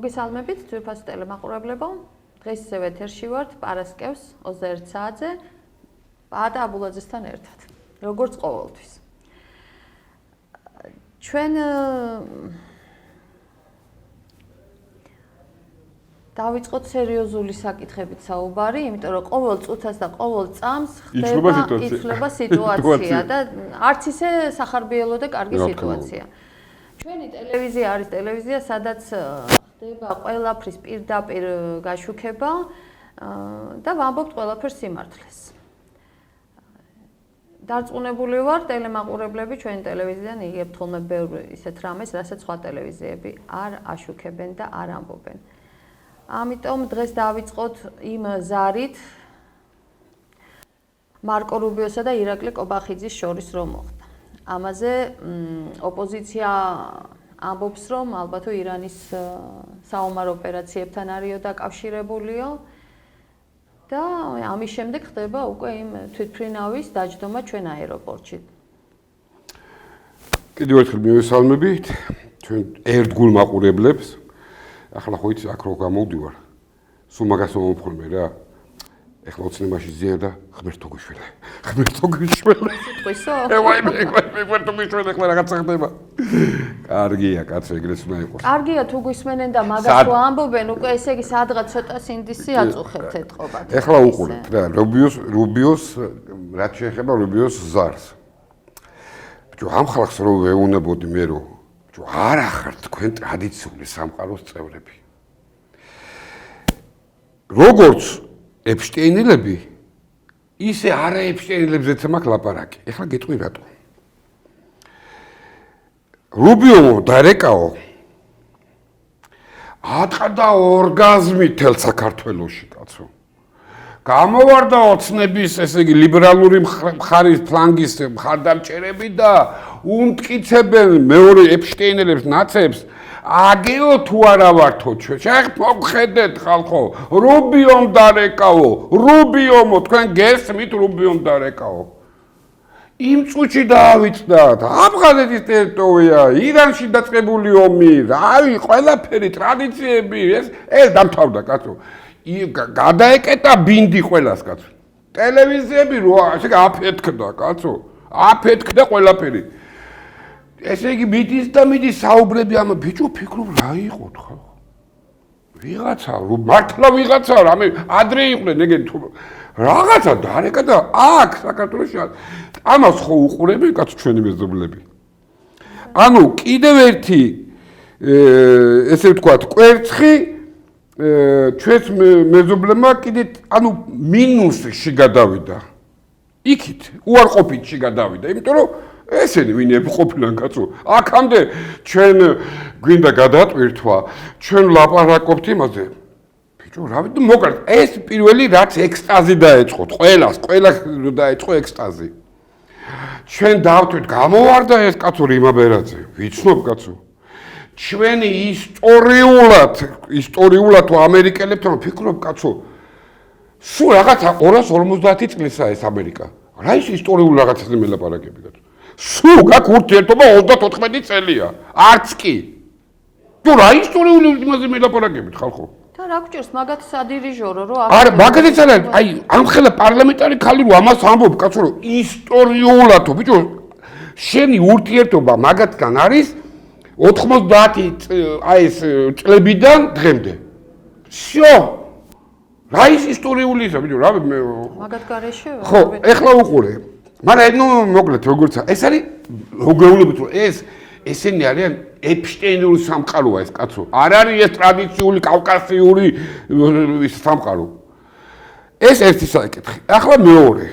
მოგესალმებით, ძვირფასი ტელემაყურებლებო. დღეს ისევ ეთერში ვართ, პარასკევს 21 საათზე, პაატა აბულაძესთან ერთად. როგორც ყოველთვის. ჩვენ დავიწყოთ სერიოზული საკითხებით საუბარი, იმიტომ რომ ყოველ წუთას და ყოველ წამს იცვლება სიტუაცია და არც ისე სახარბიელო და კარგი სიტუაცია. ჩვენი ტელევიზია არის ტელევიზია, სადაც ხდება ყველაფრის პირდაპირ გაშუქება და ვამბობთ ყველაფერს სიმართლეს. დარწმუნებული ვარ, ტელემაყურებლები ჩვენი ტელევიზიიდან იგებთ ხოლმე ბევრ ისეთ რამეს, რასაც სხვა ტელევიზიები არ აშუქებენ და არ ამბობენ. ამიტომ დღეს დავიწყოთ იმ ზარით მარკო რუბიოსა და ირაკლი კობახიძის შორის რომ მოხდა. ამაზე ოპოზიცია ამბობს, რომ ალბათო ირანის საომარ ოპერაციებთან არისო დაკავშირებულიო და ამის შემდეგ ხდება უკვე იმ თვითმფრინავის დაჯდომა ჩვენ აეროპორტში. კიდევ ერთხელ მივესალმებით ჩვენ ერთგულ მაყურებლებს. ახლა ხო იცი აქ რო გამოვდივარ. სულ მაგას მომხმარე რა. ეხლა ოცნებაში ზია და ღმერთო გიშველი. ღმერთო გიშველი. სიტყვისო? ღმერთო გიშველი ახლა რაღაცა ხდება. კარგია, კაცო, ეგრეც უნდა იყოს. კარგია თუ გვისმენენ და მაგას რო ამბობენ, უკვე ესე იგი სადღაც ცოტა სინდისი აწუხებთ ეთყობათ. ეხლა უყურებთ რა, რუბიოს რაც შეეხება რუბიოს ზარს. ბიჭო, ამ ხალხს რო ვეუნებოდი მე რო არ ახარ თქვენ ტრადიციული სამყაროს წევრები. როგორც ეფშტეინელები, ისე არა ეფშტეინელებზეც მაქვს ლაპარაკი. ეხლა გეტყვი რატო. რუბიო დარეკაო ატყდა ორგაზმი თელ საქართველოში, კაცო. გამოვარდა ოცნების, ესე იგი, ლიბერალური მხარის ფლანგის მხარდამჭერები და უმტკიცებენ მეორე ეფშტეინელებს, ნაცებს, აგეო თუ არა ვართო ჩვენ. შეხ მოგხედეთ ხალხო, რუბიომ დარეკაო, რუბიომო, თქვენ გესმით რუბიომ დარეკაო. იმ წუთში დაავიწყდათ, აფხაზეთის ტერიტორია, ირანში დაწყებული ომი, რავი, ყველაფერი, ტრადიციები, ეს დამთავრდა, კაცო. გადაეკეტა ბინდი ყველას, კაცო. ტელევიზიები რო ასე აფეთქდა, კაცო. აფეთქდა ყველაფერი. ესე იგი მიდის და მიდის საუბრები ამ ბიჭო ფიქრობ რა იყოთ ხალხო. ვიღაცა, მართლა ვიღაცა, რამე ადრე იყვნენ ეგენ თუ რაღაცა დარეკა და აქ საქართველოში ამას ხო უყურებენ კაცო ჩვენი მეზობლები. ანუ კიდევ ერთი ესე ვთქვათ, კვერცხი ჩვენს მეზობლებმა კიდე ანუ მინუსში გადავიდა. იქით უარყოფითში გადავიდა, იმიტომ რომ ესენი ვინები ყოფილან კაცო. აქამდე ჩვენ გვინდა გადატვირთვა, ჩვენ ლაპარაკობთ იმაზე. ბიჭო, რა ვიცი, მოკართ, ეს პირველი რაც ექსტაზი დაეწყოთ, ყველას დაეწყო ექსტაზი. ჩვენ დავთვით, გამოვარდა ეს კაცო რიმაბერაძე, ვიცნობ კაცო. ჩვენ ისტორიულად ამერიკელებთან ფიქრობ კაცო. სულ რაღაცა 250 წლისა ეს ამერიკა. რა ის ისტორიულ რაღაცაზე მელაპარაკები კაცო. სულ გაქვს ურთიერთობა 34 წელია. არც კი. თუ რა ისტორიული იმაზე მელაპარაკებით ხალხო. და რა გჭირს მაგათ სადირიჟორო რო არა, მაგათაც არა, აი ამ ხელა პარლამენტარი ხალი რო ამას ამბობ კაცო, რომ ისტორიულადო, ბიჭო, შენი ურთიერთობა მაგათთან არის 90 აი ეს წლებიდან დღემდე. всё. რა ის ისტორიული ისა, ბიჭო, რა მაგათ გარეშე? ხო, ეხლა უყურე. მაგრამ ნუ მოკლედ როგორც ეს არის როგორ რომ ესენი არიან ეფშტეინური სამყაროა ეს კაცო. არ არის ეს ტრადიციული კავკასიური სამყარო. ეს ერთი საკითხი. ახლა მეორე.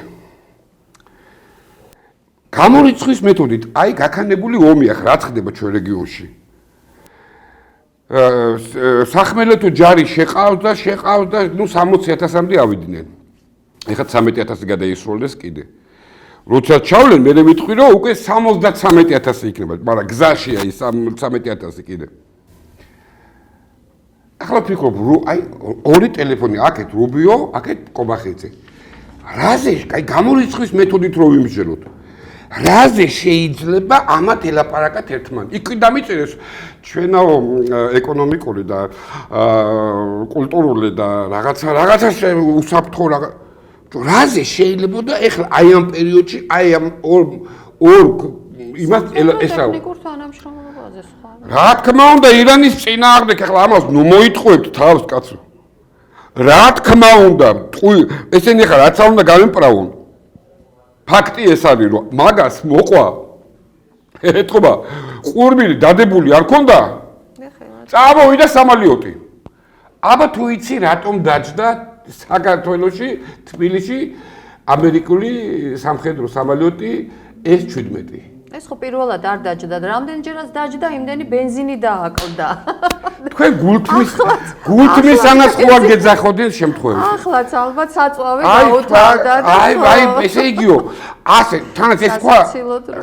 გამორიცხვის მეთოდით, აი გაქანებული ომი ახლა რაც ხდება ჩვენ რეგიონში. სახმელეთო ჯარი შეყავდა, ნუ 60,000-მდე ავიდნენ. ეხლა 13,000 გადაისროლეს კიდე. როცა ჩავლენ, მე მეთქვი რომ უკვე 73,000 იქნება, მაგრამ გზაშია ის 13,000 კიდე. ახლა ფიქრობ, აი ორი ტელეფონი, აქეთ რუბიო, აქეთ კობახიძე. რაზე, აი გამორიცხვის მეთოდით რო ვიმსჯელოთ. რაზე შეიძლება ამათ ელაპარაკათ ერთმანეთს. იქ დამიწერეს ჩვენაო ეკონომიკური და კულტურული და რაღაცა უსაფრთხო რაზე შეიძლება და ეხლა აი ამ პერიოდში აი ამ ორ იმას ესა ტექნიკურ თანამშრომლობაზე სხვა. რა თქმა უნდა ირანის წინააღმდეგ ეხლა ამას ნუ მოიტყუებთ თავს კაცო. რა თქმა უნდა ესენი ხარ რაც არ უნდა გამემპრავონ. ფაქტი ეს არის რომ მაგას მოყვა ეთქობა ყურბილი დადებული არ ქონდა წავოვიდა სამალიოტი აბა თუ იცი რატომ დაჯდა საქართველოში თბილისში ამერიკული სამხედრო სამალიოტი S-17 ეს ხო პირველად არ დაჯდა და რამდენჯერაც დაჯდა იმდენი ბენზინი დააკლდა თქვენ გულთმის ანას ხوار გეძახოდნენ შემთხვევაში ახლაც ალბათ საწვავი გაუთავდა აი ესე იგიო ასე თანაც ეს თქვა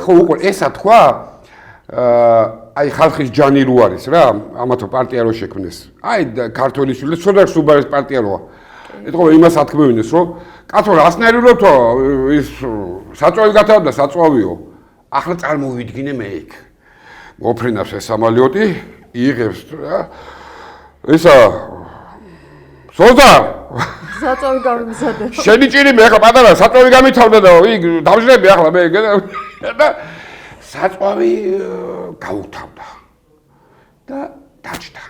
ხო უკვე ესა თქვა აი ხალხის ჯანი რო არის რა ამათო პარტია რო შექმნეს აი ქართველი შვილის ცოტა სუბარის პარტია როა ეთქო იმას ათქმევინეს რომ კაცო რასნაირი როთო ის საწვავი გათავდა საწვავიო ახლა წარმოვიდგინე მე იქ მოფრინავს ეს სამალიოტი იღებს რა ესა სოზა საწვავი გამიმზადე შენი ჭირი მე ახლა პატარა საწვავი გამითავდა და იქ დავჟრები ახლა მე და საწვავი გაუთავდა და დაჯდა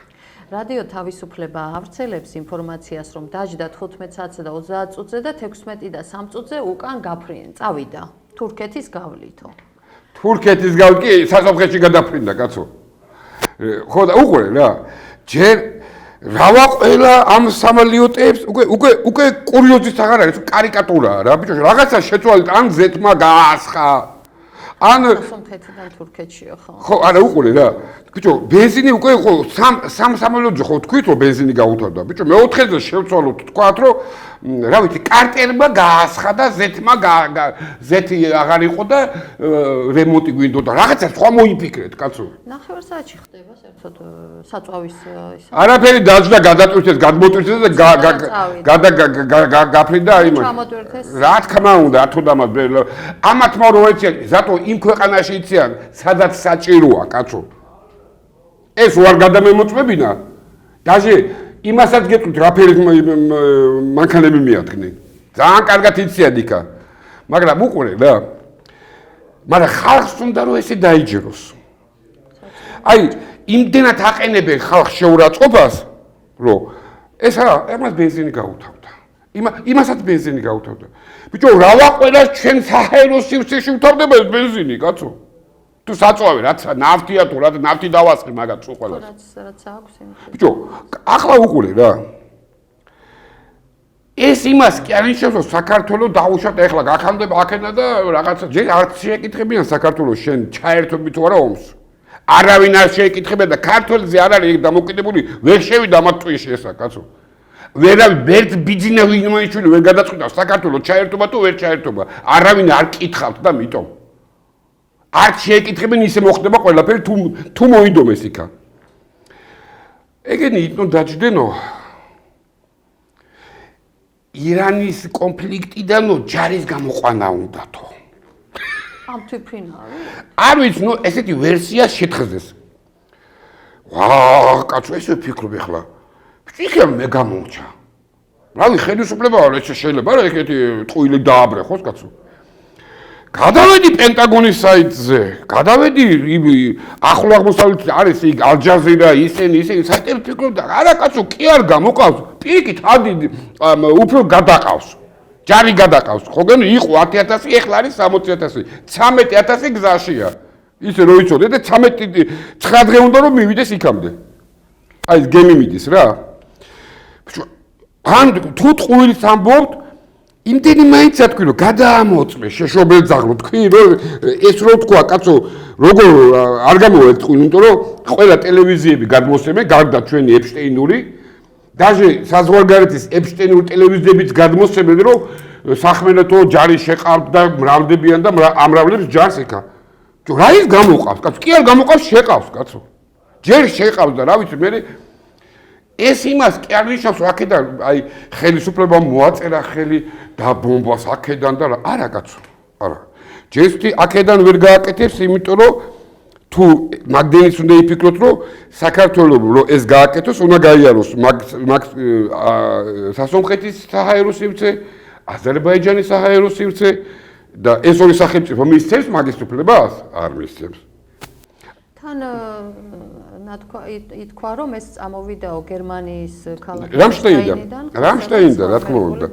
რადიო თავისუფლება ავრცელებს ინფორმაციას რომ დაჯდა 15 საათზე და 30 წუთზე და 16 და 3 წუთზე უკან გაფრინდნენ წავიდა თურქეთის გავლითო თურქეთის გავკი სასოფხეთში გადაფრინდა კაცო ხო და უყურე რა ჯერ რავა ყველა ამ სამალიოტებს უკვე კურიოზის აღარ არის კარიკატურაა რა ბიჭო რაღაცა შეცვალეთ ან ზეთმა გაასხა ან სომხეთიდან თურქეთშიო ხო ხო არა უყურე რა ბიჭო ბენზინი უკვე ხო სამ სამალიოტზე ხო თქვით რომ ბენზინი გაუთავდა ბიჭო მე-4-ზე შევცვალოთ თქვათ რომ რა ვიცი კარტერმა გაასხა და ზეთმა ზეთი აღარ იყო და რემონტი გვინდოდა რაღაცა სხვა მოიფიქრეთ კაცო ნახევარსაათში ხდება საერთოდ საწვავის ისა არაფერი დაჯდა გადატვირთეს გადმოტვირთეს და გაფრინდა იმას რა თქმა უნდა ათოდამად ამათმა რო ეციან ზატო იმ ქვეყანაში იციან სადაც საჭიროა კაცო ეს ვარ გადამემოწმებინა დაჟე იმასაც გეტყვით რაფერი მანქანები მიადგნენ ძალიან კარგად იციან იქა მაგრამ უყურე რა მაგრამ ხალხს უნდა რომ ესე დაიჯეროს აი იმდენად აყენებენ ხალხს შეურაცხყოფას რომ ეს რა ამას ბენზინი გაუთავდა იმასაც ბენზინი გაუთავდა ბიჭო რავა ყველა ჩვენ საჰაერო სივრცეში უთავდება ეს ბენზინი კაცო თუ საწვავი რაც ნავთია თუ რაც ნავთი დავასხი მაგათ სულ ყველას რაც აქვს იმით ბიჭო ახლა უყურე რა ეს იმას კი არ ნიშნავს რომ საქართველოს დაუშვათ ეხლა გახანდება აქედა და რაღაცა ჯერ არც შეეკითხებიან საქართველოს შენ ჩაერთობი თუ არა ომს არავინ არ შეეკითხებია და ქართველზე არ არის დამოკიდებული ვერ შევიდა მათ ტვიში ესა კაცო ვერც ბიძინა ვინმეიშვილი ვერ გადაწყვიტავს საქართველოს ჩაერთობა თუ ვერ ჩაერთობა არავინ არ კითხავთ და მიტომ არ შეეკითხებენ ისე მოხდება ყველაფერი თუ მოიდომეს იქა ეგენი იტნო დაჯდენო ირანის კონფლიქტიდანო ჯარის გამოყვანა უნდათო ამ თვითფრინავი არ ვიცი ნუ ესეთი ვერსია შეთხზეს ვა კაცო ესე ვფიქრობ ახლა ფიქრობ მე გამომჩა რავი ხელისუფლება არ შეიძლება რა ეგეთი ტყუილი დააბრე ხო კაცო გადავედი პენტაგონის საიტზე, გადავედი ახლო აღმოსავლეთში არის იქ ალ-ჯაზირა, ისინი საიტები ფიქრობდა, არა კაცო, კი არ გამოყავს, პიკით ადი უფრო გადაყავს. ჯარი გადაყავს. ხო გენო იყო 10000, ეხლა არის 60000. 13000 გზაშია. ისე რო იცოდე და 9 დღე უნდა რომ მივიდეს იქამდე. აი ეს გემი მიდის რა. ან თუ ტყუილს ამბობთ იმდენი მაინც ათქვი რომ გადაამოწმე შეშობილძაღლო თქვი რომ ეს რო თქვა კაცო როგორ არ გამოვა ტყუილი იმიტომ რომ ყველა ტელევიზიები გადმოსცემენ გარდა ჩვენი ეპშტეინური დაჟე საზღვარგარეთის ეპშტეინური ტელევიზიებიც გადმოსცემენ რომ სახმელეთო ჯარი შეყავთ და მრავლდებიან და ამრავლებს ჯარს ეკა რა ის გამოყავს კაცო კი არ გამოყავს შეყავს კაცო ჯერ შეყავს და რა ვიცი მე ეს იმას კი არ ნიშნავს რომ აქედან აი ხელისუფლებამ მოაწერა ხელი და ბომბას აქედან და არა კაცო არა ჯესტი აქედან ვერ გააკეთებს, იმიტომ რომ თუ მაგდენის უნდა იფიქროთ, რომ საქართველოს რომ ეს გააკეთოს, უნდა გაიაროს სასონხეთის საჰაერო სივრცე, აზერბაიჯანის საჰაერო სივრცე და ეს ორი სახელმწიფო მისცემს მაგის უფლებას? არ მისცემს. თან ითქვა, რომ ეს წამოვიდაო გერმანიის ქალაქ რამშტაინიდან, რა თქმა უნდა.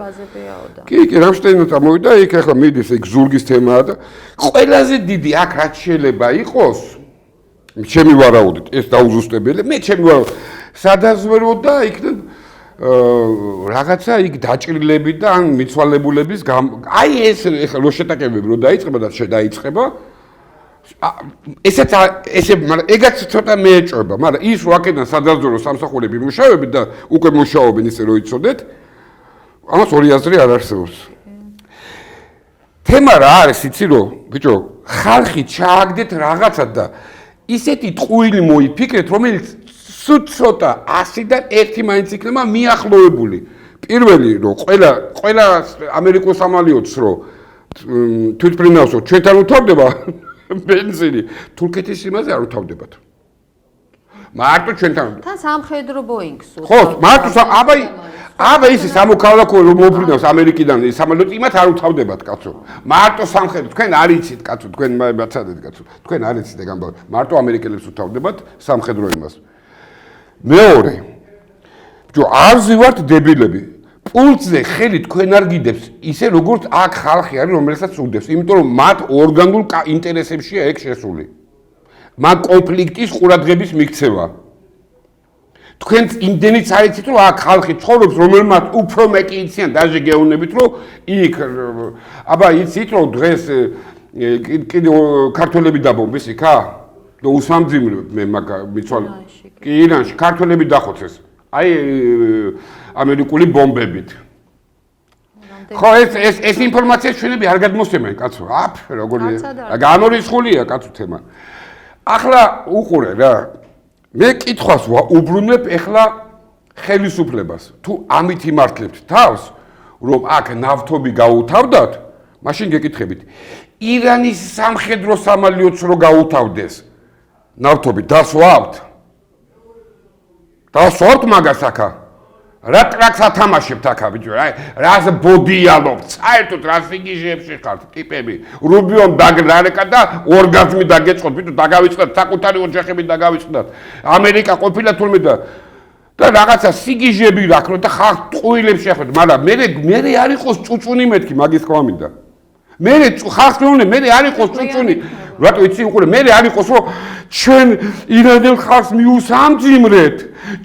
კი, რამშტაინიდან წამოვიდა, იქ ახლა მიდის ეგ ზურგის თემაა და ყველაზე დიდი აქ რაც შეიძლება იყოს, ჩემი ვარაუდით, ეს დაუზუსტებელი, მე ჩემი ვარაუდით, სადაზვერო და იქნებ რაღაცა იქ დაჭრილები და ან მიცვალებულების აი ეს ახლა რო შეტაკებები რო დაიწყება და დაიწყება ესე მაგრამ ეგაც ცოტა მეეჭვება, მაგრამ ის რო აქედან სადაზვერო სამსახურები მუშაობენ და უკვე მუშაობენ ისე რო იცოდეთ, ამას ორი აზრი არ არსებობს. თემა რა არის, იცი რომ ბიჭო, ხალხი ჩააგდეთ რაღაცა და ისეთი ტყუილი მოიფიქრეთ, რომელიც ცოტა 100-დან 1 მაინც იქნება მიახლოებული. პირველი რომ ყველა ამერიკულ სამალიოთს რომ თვითმფრინავსო ჩვენთან უთავდება ბენზინი, თურქეთის იმაზე არ უთავდებათ. მარტო ჩვენთან. თან სამხედრო ბოინგს უთავდება. ხო, მარტო აბა ის სამოქალაქო რომ მოფრინავს ამერიკიდან სამალიოთი იმათ არ უთავდებათ კაცო. მარტო სამხედრო თქვენ არ იცით კაცო, თქვენ მაცადეთ კაცო. თქვენ არ იცით ეგ ამბავი. მარტო ამერიკელებს უთავდებათ სამხედრო იმას. მეორე. ბიჭო, არ ზივართ დებილები. პულსზე ხელი თქვენ არ გიდებს, ისე როგორც აქ ხალხი არის, რომელსაც უდევს, იმიტომ რომ მათ ორგანულ ინტერესებშია ეგ შესული. მაგ კონფლიქტის ყურადღების მიქცევა. თქვენ იმდენიც არ იცით, რომ აქ ხალხი ცხოვრობს, რომელმაც უფრო მეტი იციან, დაჟე გეუბნებით, რომ იქ აბა იცით, რომ დღეს კიდე ქართველები დაბომბეს იქა? და უსამძიმრე მე მიცვალ კი ირანში ქართველები დახოცეს. აი ამერიკული ბომბებით. ხო ეს ინფორმაცია ჩვენები არ გადმოსცემენ კაცო. როგორი გამორიცხულია კაცო თემა. ახლა უყურე რა. მე კითხვას უბრუნებ ახლა ხელისუფლებას. თუ ამით იმართლებთ თავს, რომ აქ ნავთობი გაუთავდათ, მაშინ გეკითხებით. ირანის სამხედრო სამალიოთს რო გაუთავდეს, ნავთობი დასვავთ? დასვავთ მაგას აქა? რა ტრაქს ათამაშებთ აქა ბიჭო? რას ბოდიალობთ? საერთოდ რა სიგიჟეებში ხართ ტიპები? რუბიომ დაგრარეკა და ორგაზმი დაგეწყოთ, ბიჭო, დაგავიწყდათ, საკუთარი ოჯახები დაგავიწყდათ. ამერიკა ყოფილა თურმე და რაღაცა სიგიჟები რაქნოთ და ხალხ ტყუილებს შეხვდეთ, მაგრამ მე არ იყოს წუწუნი მეთქი მაგის თქვა მინდა. მე ხალხს მეუბნე, მე არ იყოს წუწუნი. რატო იცი უყურე, მე არ იყოს რომ ჩვენ ირანელ ხალხს მიუსამძიმრეთ,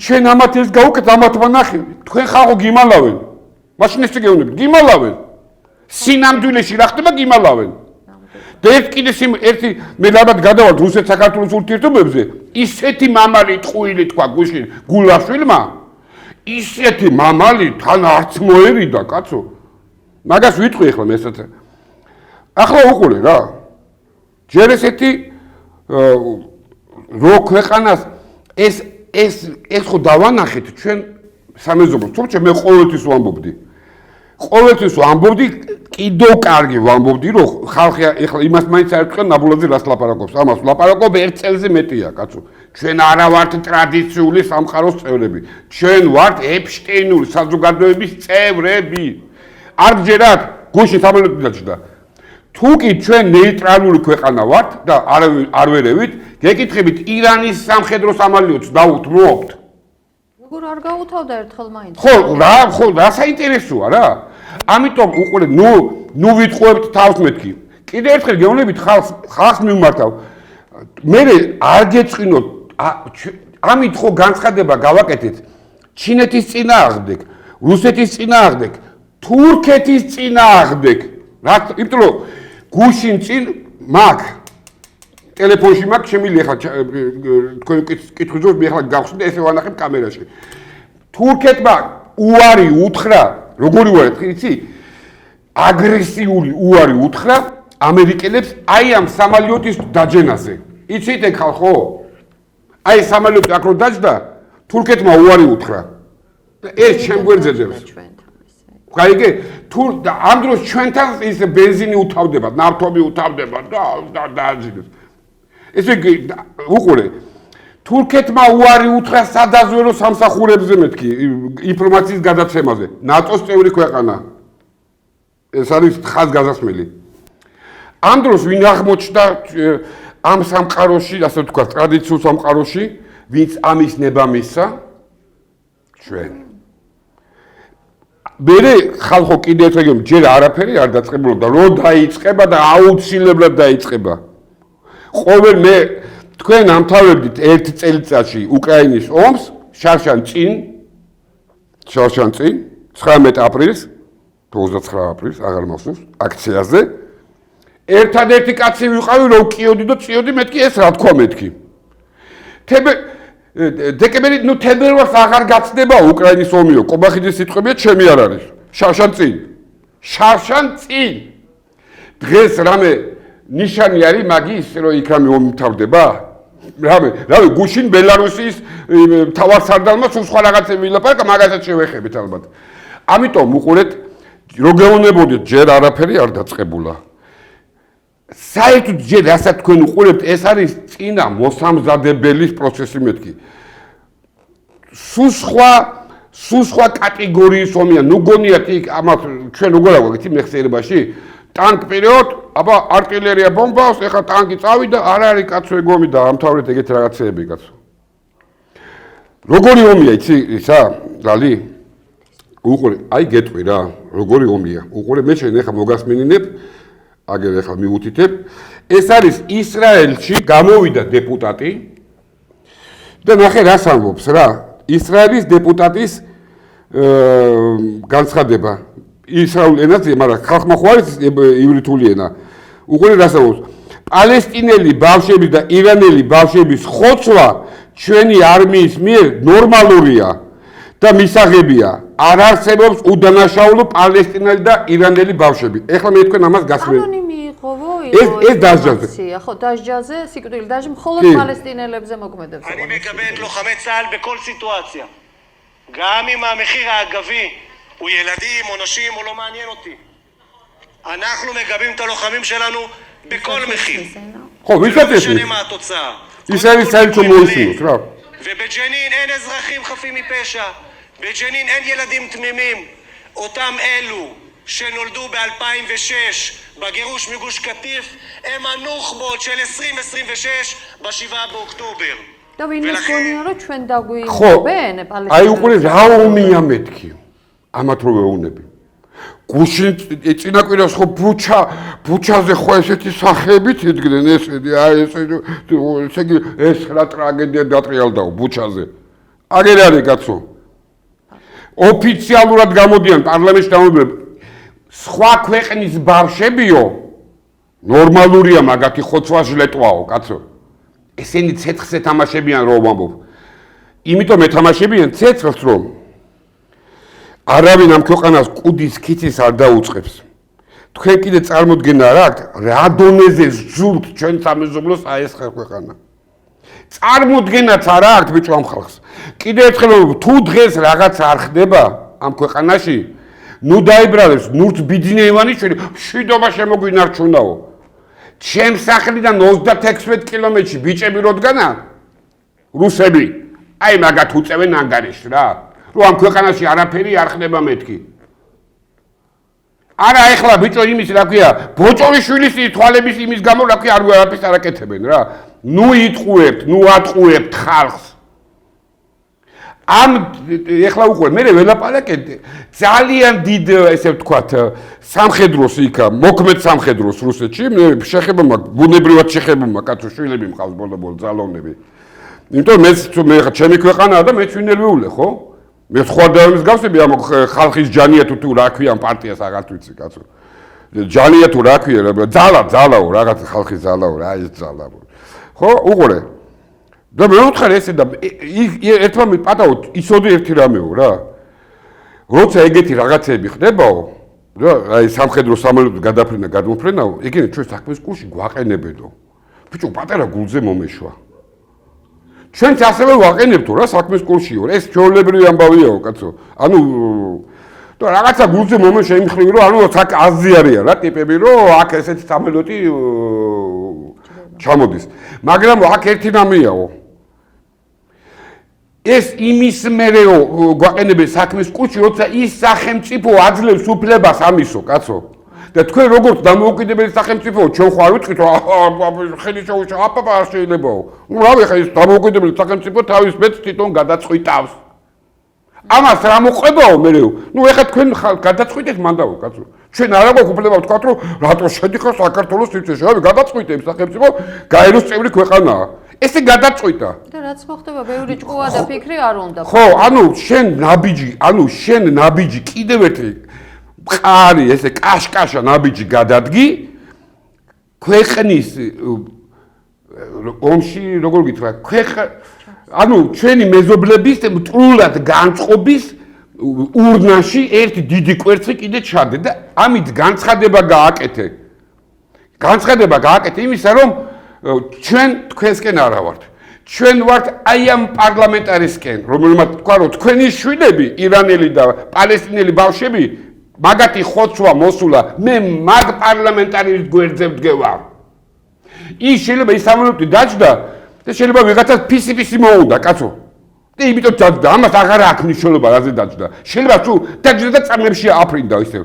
ჩვენ ამათ ეს გავუკეთ, ამათ ვანახი, თქვენ ხალხო გიმალავენ. მაშინ ესე გეუბნებით, გიმალავენ. სინამდვილეში რა ხდება გიმალავენ. და ერთი მე ალბათ გადავალთ რუსეთ-საქართველოს ურთიერთობებზე, ისეთი მამალი ტყუილი თქვა გუშინ გულაშვილმა, ისეთი მამალი თან არც მოერიდა კაცო. მაგას ვიტყვი ახლა მესაც. ახლა უყურე რა. ჯერ ესეთი რო ქვეყანას ეს ხო დავანახეთ ჩვენ სამეზობლოს, თუმცა მე ყოველთვის ვამბობდი. ყოველთვის ვამბობდი, კიდევ კარგი ვამბობდი, რომ ხალხი ეხლა იმას მაინც არ ეთქვა ნაბულაძე რას ლაპარაკობს. ამას ლაპარაკობ 1 წელზე მეტია, კაცო. ჩვენ არა ვართ ტრადიციული სამყაროს წევრები. ჩვენ ვართ ეპშტეინური საზოგადოების წევრები. არ გჯერათ, გუშინ საბოლოოდ დაჭდა. თუ კი ჩვენ ნეიტრალური ქვეყანა ვართ და არ ვერევით, გეკითხებით ირანის სამხედრო სამალიოთს დაუთმობთ. როგორ არ გაუთავდა ერთხელ მაინც? ხო, რა საინტერესოა რა. ამიტომ უყურე, ნუ ვიტყუებთ თავს მეთქი. კიდე ერთხელ გეუბნებით ხალხს მიმართავ. მე არ გეწყინოთ, ამით ხო განცხადება გავაკეთეთ ჩინეთის წინააღმდეგ, რუსეთის წინააღმდეგ, თურქეთის წინააღმდეგ. იმიტომ რომ გუშინ წინ მაგ ტელეფონში მაგ შემილი ახლა თქვენ კითხვის მე ახლა გავხსნით ესე ვანახებ კამერაში. თურქეთმა უარი უთხრა, როგორი უარი, იცი? აგრესიული უარი უთხრა ამერიკელებს აი ამ სამალიოტის დაჯენაზე. იცით ეგ ხალხო? აი სამალიოტი აქ რო დაჯდა, თურქეთმა უარი უთხრა. და ეს ჩემ გვერდზე ძევს. გაიგე თუ ამ დროს ჩვენთან ის ბენზინი უთავდება, ნავთობი უთავდება და აძინებს. ესე იგი უყურე თურქეთმა უარი უთხრა სადაზვერო სამსახურებზე მეთქი ინფორმაციის გადაცემაზე. ნატოს წევრი ქვეყანა. ეს არის ხაზგასმელი. ამ დროს ვინ აღმოჩნდა ამ სამყაროში, ასე ვთქვათ, ტრადიციულ სამყაროში, ვინც ამის ნება მისცა? ჩვენ. მერე ხალხო კიდე ერთხელ გემ ჯერ არაფერი არ დაწყებულობდა, რო დაიწყება და აუცილებლად დაიწყება. ყოველ მე თქვენ ამთავრებდით ერთ წელიწადში უკრაინის ომს, შარშან წინ 19 აპრილს, 29 აპრილს, აღარ მახსოვს, აქციაზე. ერთადერთი კაცი ვიყავი, რომ კიოდი და წიოდი, მეთქი ეს რა თქვა მეთქი. დეკემბერი, ნუ თებერვალს აღარ გაცდება უკრაინის ომიო, კობახიძის სიტყვებია, ჩემი არ არის. შარშან წინ. დღეს რამე ნიშანი არის მაგის, რომ იქ რამე ომი მთავრდება? რამე გუშინ ბელარუსის მთავარსარდალმა სულ სხვა რაღაცები ვილაპარაკა, მაგასაც შევეხებით ალბათ. ამიტომ უყურეთ, რო გეუბნებოდით, ჯერ არაფერი არ დაწყებულა. საერთოდ ჯერ რასაც თქვენ უყურებთ, ეს არის წინა მოსამზადებელი პროცესი მეთქი. სულ სხვა კატეგორიის ომია, ნუ გონიათ იქ ამათ ჩვენ როგორ აგვაქვს იცი მეხსიერებაში? ტანკ პირეოდ, აბა артиллерия ბომბავს, ეხა ტანკი წავიდა, არ არის კაცო ეგომი და ამთავრეთ ეგეთ რაღაცეები კაცო. როგორი ომია იცი ისა, ლალი? უყურე, აი გეტყვი რა, როგორი ომია. უყურე, მე შენ ეხა მოგასმენინებ, აგერ ეხა მიუთითებ. ეს არის ისრაელში გამოვიდა დეპუტატი და ნახე რას ამბობს რა. ისრაელის დეპუტატის განცხადება. ისრაელ ენაზე, მაგრამ ხალხმა ხო არის ივრითული ენა. უყურე რას ამბობს. პალესტინელი ბავშვები და ირანელი ბავშვების ხოცვა ჩვენი არმიის მიერ ნორმალურია და მისაღებია. არ არსებობს უდანაშაულო პალესტინელი და ირანელი ბავშვები. ეხლა მე თქვენ ამას გასმენთ. ანონიმი იყოვო ეს დასჯაზე. ხო, დასჯაზე, სიკვდილი დასჯი მხოლოდ פלסטינელებზე מוקמדებს. אני מקבל את לוחמי צה"ל בכל סיטואציה. גם אם המחיר האגבי הוא ילדים או נשים או לא מעניין אותי. אנחנו מגבים את הלוחמים שלנו בכל מחיר. לא משנה מה התוצאה. ובג'נין אין אזרחים חפים מפשע. בג'נין אין ילדים תמימים. אותם אלו שנולדו ב-2006 בגירוש מגוש קטיף הם הנוח'בות של 2026 ב-7 באוקטובר. და ვინმეს გონია რომ ჩვენ დაგვიყვებენ პალესტინელებს? აი უყურე რა ომია მეთქი. ამათ რო ვეუბნები. გუშინ წინაკვირას ხო ბუჩაზე ხო ესეთი სახეებით იდგნენ ესეთი აი ესე იგი ეს რა ტრაგედია დატრიალდაო ბუჩაზე. აგერ არის კაცო. ოფიციალურად გამოდიან პარლამენტში დამოუკიდებლად სხვა ქვეყნის ბავშვებიო ნორმალურია მაგათი ხოცვა ჟლეტვაო კაცო. ესენი ცეცხლზე თამაშებიან რომ ვამბობ. იმიტომ ეთამაშებიან ცეცხლს რომ არავინ ამ ქვეყანას კუდის ქიცის არ დაუწყებს. თქვენ კიდე წარმოდგენა რა აქვთ რა დონეზე ზურგ ჩვენ სამეზობლოს აი ეს ქვეყანა. წარმოდგენაც არ აქვთ ბიჭო ამ ხალხს. კიდე ერთხელ თუ დღეს რაღაც არ ხდება ამ ქვეყანაში, ნუ დაიბრალებს ნურთ ბიძინეივანიშვილი, მშვიდობა შემოგვინარჩუნაო. ჩემ სახლიდან 36 კილომეტრში ბიჭები როდგანა რუსები. აი მაგათ უწევენ ანგარიშს რა. რომ ამ ქვეყანაში არაფერი არ ხდება მეთქი. არა ეხლა ბიჭო იმის რა ქვია, ბოჭორიშვილის თვალების იმის გამო რა ქვია არაფერს არ აკეთებენ რა. ნუ იტყუებთ, ნუ ატყუებთ ხალხს. ამ ეხლა უყურე, მე ველაპარაკეთ ძალიან დიდ ესე ვთქვათ სამხედროს იქა, მოქმედ სამხედროს რუსეთში, მე შეხება მაქვს, ბუნებრივად შეხება მაქვს, კაცო შვილები მყავს ბოლო ძალოვნები. იმიტომ მე ჩემი ქვეყანაა და მეც ვინერვიულე, ხო? მე სხვა დავემის გავსები ამ ხალხის ჯანია თუ რა ქვია ამ პარტიას აღარ ვიცი კაცო. ჯანია თუ რა ქვია, ძალაო, რაღაც ხალხის ძალაო, რა ეს ძალაო. ხო, უყურე. და მე ვუთხარ ესე და ერთმა პატაო ისოდი ერთი რამეო რა. როცა ეგეთი რაღაცები ხდებაო, რა, აი სამხედრო სამალუტო გადაფრენა, გადმოფრენაო, ეგენი ჩვენ საქმის კურსში გვაყენებედო. ბიჭო, პატარა გულზე მომეშვა. ჩვენც ასევე ვაყენებთო რა საქმის კურსშიო. ეს ჩვეულებრივი ამბავიაო, კაცო. ანუ და რაღაცა გულზე მომენტ შეიმხრივი რომ ანუ აქ აზიარია რა ტიპები რომ აქ ესეთი სამელოტი ჩამოდის მაგრამ აქ ერთი რამეაო ეს იმის მერეო გვაყენებენ საქმის კუჩი როცა ის სახელმწიფო აძლევს უფლებას ამისო კაცო და თქვენ როგორც დამოუკიდებელი სახელმწიფო ჩვენ ხარ ვიტყვით რომ ხელი შეუშვა აპაპა არ შეიძლებაო ნუ რავი ხა ის დამოუკიდებელი სახელმწიფო თავის ბედს თვითონ გადაწყვიტავს ამას რა მოყვებაო მერეო ნუ ეხლა თქვენ გადაწყვიტეთ მანდაო კაცო ჩვენ არა გვაქვს უფლება ვთქვათ რომ რატო შედიხარ საქართველოს სივრცეში რავი გადაწყვიტებს სახელმწიფო გაეროს წევრი ქვეყანაა ესე გადაწყვიტა და რაც მოხდება ბევრი ჭკუა და ფიქრი არ უნდა ხო ანუ შენ ნაბიჯი კიდევ ერთი მყარი ესე კაშკაშა ნაბიჯი გადადგი ქვეყნის ომში როგორ გითხრა ანუ ჩვენი მეზობლების მტრულად განწყობის ურნაში ერთი დიდი კვერცხი კიდე ჩადე და ამით განცხადება გააკეთე იმისა რომ ჩვენ თქვენსკენ არა ვართ ჩვენ ვართ აი ამ პარლამენტარისკენ რომელმაც თქვა რომ თქვენი შვილები ირანელი და პალესტინელი ბავშვები მაგათი ხოცვა მოსულა მე მაგ პარლამენტარის გვერდზე ვდგევა ის შეიძლება ის სამოლოდი დაჭდა და შეიძლება ვიღაცას ფისი მოუდა კაცო და იმიტომ დაჭდა ამას აღარ აქვს მნიშვნელობა რაზე დაჭდა შეიძლება თუ დაჭდა და წამებში აფრინდა ისე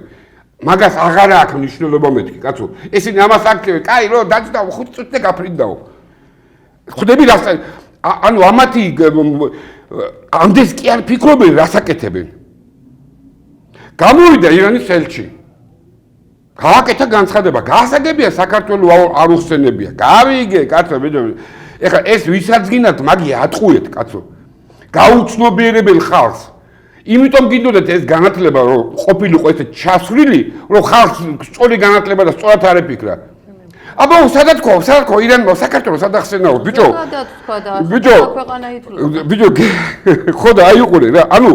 მაგას აღარ აქვს მნიშვნელობა მეთქი კაცო ესენი ამას აქ კაი რო დაჭდა 5 წუთზე გაფრინდაო ხვდები რას ანუ ამათი ამდენს კი არ ფიქრობენ რას აკეთებენ გამოვიდა ირანის ელჩი გააკეთა განცხადება გასაგებია საქართველოს არ უხსენებია გავიგე კაცო ეხლა ეს ვისაც გინდათ მაგი ატყუეთ კაცო გაუცნობიერებელ ხალხს იმიტომ გინდოდათ ეს განათლება რომ ყოფილიყო ესე ჩასვლილი რომ ხალხს სწორი განათლება და სწორად არ ეფიქრა აბა სადაც ხო ირანმა საქართველოს ადახსენაო ბიჭო ხო და აიყურე რა ანუ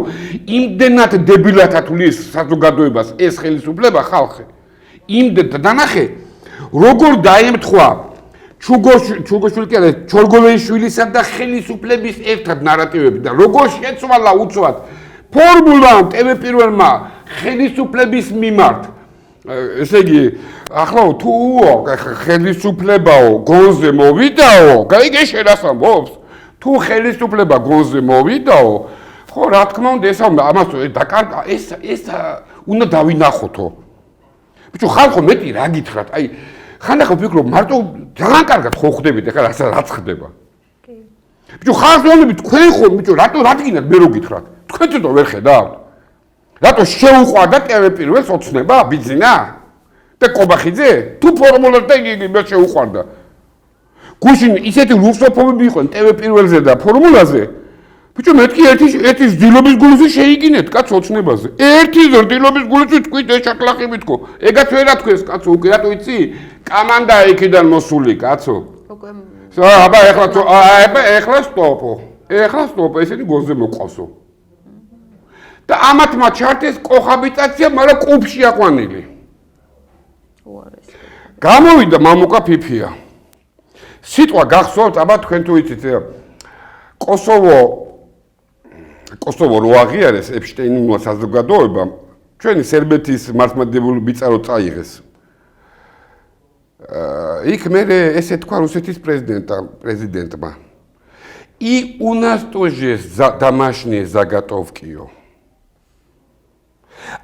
იმდენად დებილად ათulis საზოგადოებას ეს ხელისუფლება ხალხი იმდენად დანახე როგორ დაემთხვა ჩუგოშვილი კი არა ჩორგოლეიშვილისა და ხელისუფლების ერთად ნარატივები და როგორ შეცვალა უცბად ფორმულა ტელე-პირველმა ხელისუფლების მიმართ ესე იგი ახლა თუ ხელისუფლებაო გონზე მოვიდაო გაიგე შენას ამბობს თუ ხელისუფლება გონზე მოვიდაო ხო რა თქმა უნდა ეს ამას დაკარგა ეს უნდა დავინახოთო ბიჭო ხალხო მეტი რა გითხრათ აი ხანდახან ვფიქრობ მარტო ძალიან კარგად ხო ხვდებით ეხლა რაც ხდება კი ბიჭო ხალხონები თქვენ ხო ბიჭო რატო რადგინად მე რო გითხრათ თქვენ თვითონ ვერ ხედავთ რატო შეუყვარდა ტელე-პირველს ოცნება ბიძინა და კობახიძე თუ ფორმულას და იგი მე შეუყვარდა გუშინ ისეთი რუსოფობები იყვნენ ტელე-პირველზე და ფორმულაზე ბიჭო მეთქი ერთი ძილობის გულზე შეიგინეთ კაც ოცნებაზე ერთი ძილობის გულზე თქვით ეშაკლახი მithko ეგაც ვერა თქვენს კაცო უკვე რატო იცი კამანდა იქიდან მოსული კაცო უკვე აბა ეხლა სტოპო ესენი გონზე მოყავსო და ამათმა ჩართეს კოჰაბიტაცია მაგრამ კუბში აყვანილი გამოვიდა მამუკა ფიფია სიტყვა გახსოვთ აბა თქვენ თუ იცით კოსოვო რო აღიარეს ეპშტეინულმა საზოგადოებამ ჩვენი სერბეთის მართლმადიდებელი ბიძარო წაიღეს იქ მე ესე თქვა რუსეთის პრეზიდენტმა и у нас тоже домашние заготовки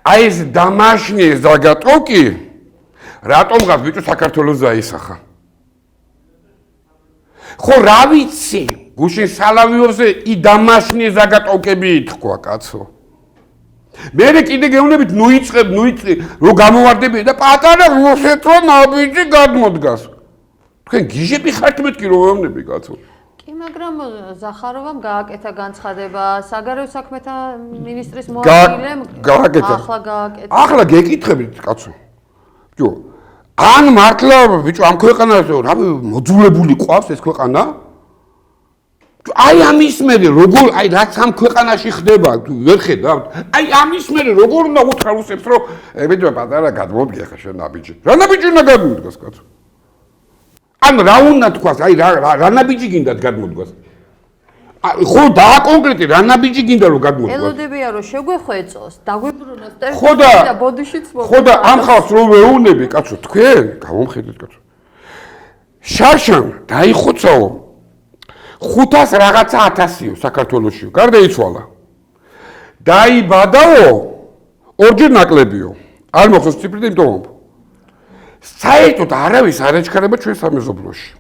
а ეს домашние заготовки რატომღაც ბიჭო საქართველოს დაისახა ხო რა ვიცი გუშინ სალავიოვზე и домашние заготовкები ითქვა კაცო მე კიდე გეუბნებით ნუ იწი რომ გამოვარდები და პატარა რუსეთო ნაბიჯი გადმოდგას თქვენ გიჟები ხართ მეთქი რომ ვეუბნები კაცო კი მაგრამ ზახაროვამ გააკეთა განცხადება საგარეო საქმეთა მინისტრის მოადგილემ ახლა გეკითხებით კაცო ბიჭო ან მართლა ბიჭო ამ ქვეყანაზე რა მოძულებული ყავს ეს ქვეყანა აი ამის მერე როგორ აი რაც ამ ქვეყანაში ხდება ვერ ხედავთ აი ამის მერე როგორ უნდა უთხრა რუსებს რომ ბიჭო პატარა გადმოდგე ხა შენ ნაბიჯი რა ნაბიჯი უნდა გადმოდგას კაცო ან რა უნდა თქვას აი რა ნაბიჯი გინდათ გადმოდგას ხო დააკონკრეტე რა ნაბიჯი გინდა რომ გადმოგვიყვანო. ელოდებია რომ შეგვეხვეწოს, დაგვიბრუნოს ხო და ბოდიშიც მოგვა. ხო და ამ ხალხს რომ ვეუბნები, კაცო, თქვენ გამომხედეთ კაცო. შარშან დაიხოცაო 500 რაღაცა 1000-იო საქართველოსში. გარდა იცვალა. დაიბადაო ორჯერ ნაკლებიო. არ მოხდეს ციფრი და იმტომობ. საერთოდ არავის არ ეჩქარება ჩვენ სამეზობლოში.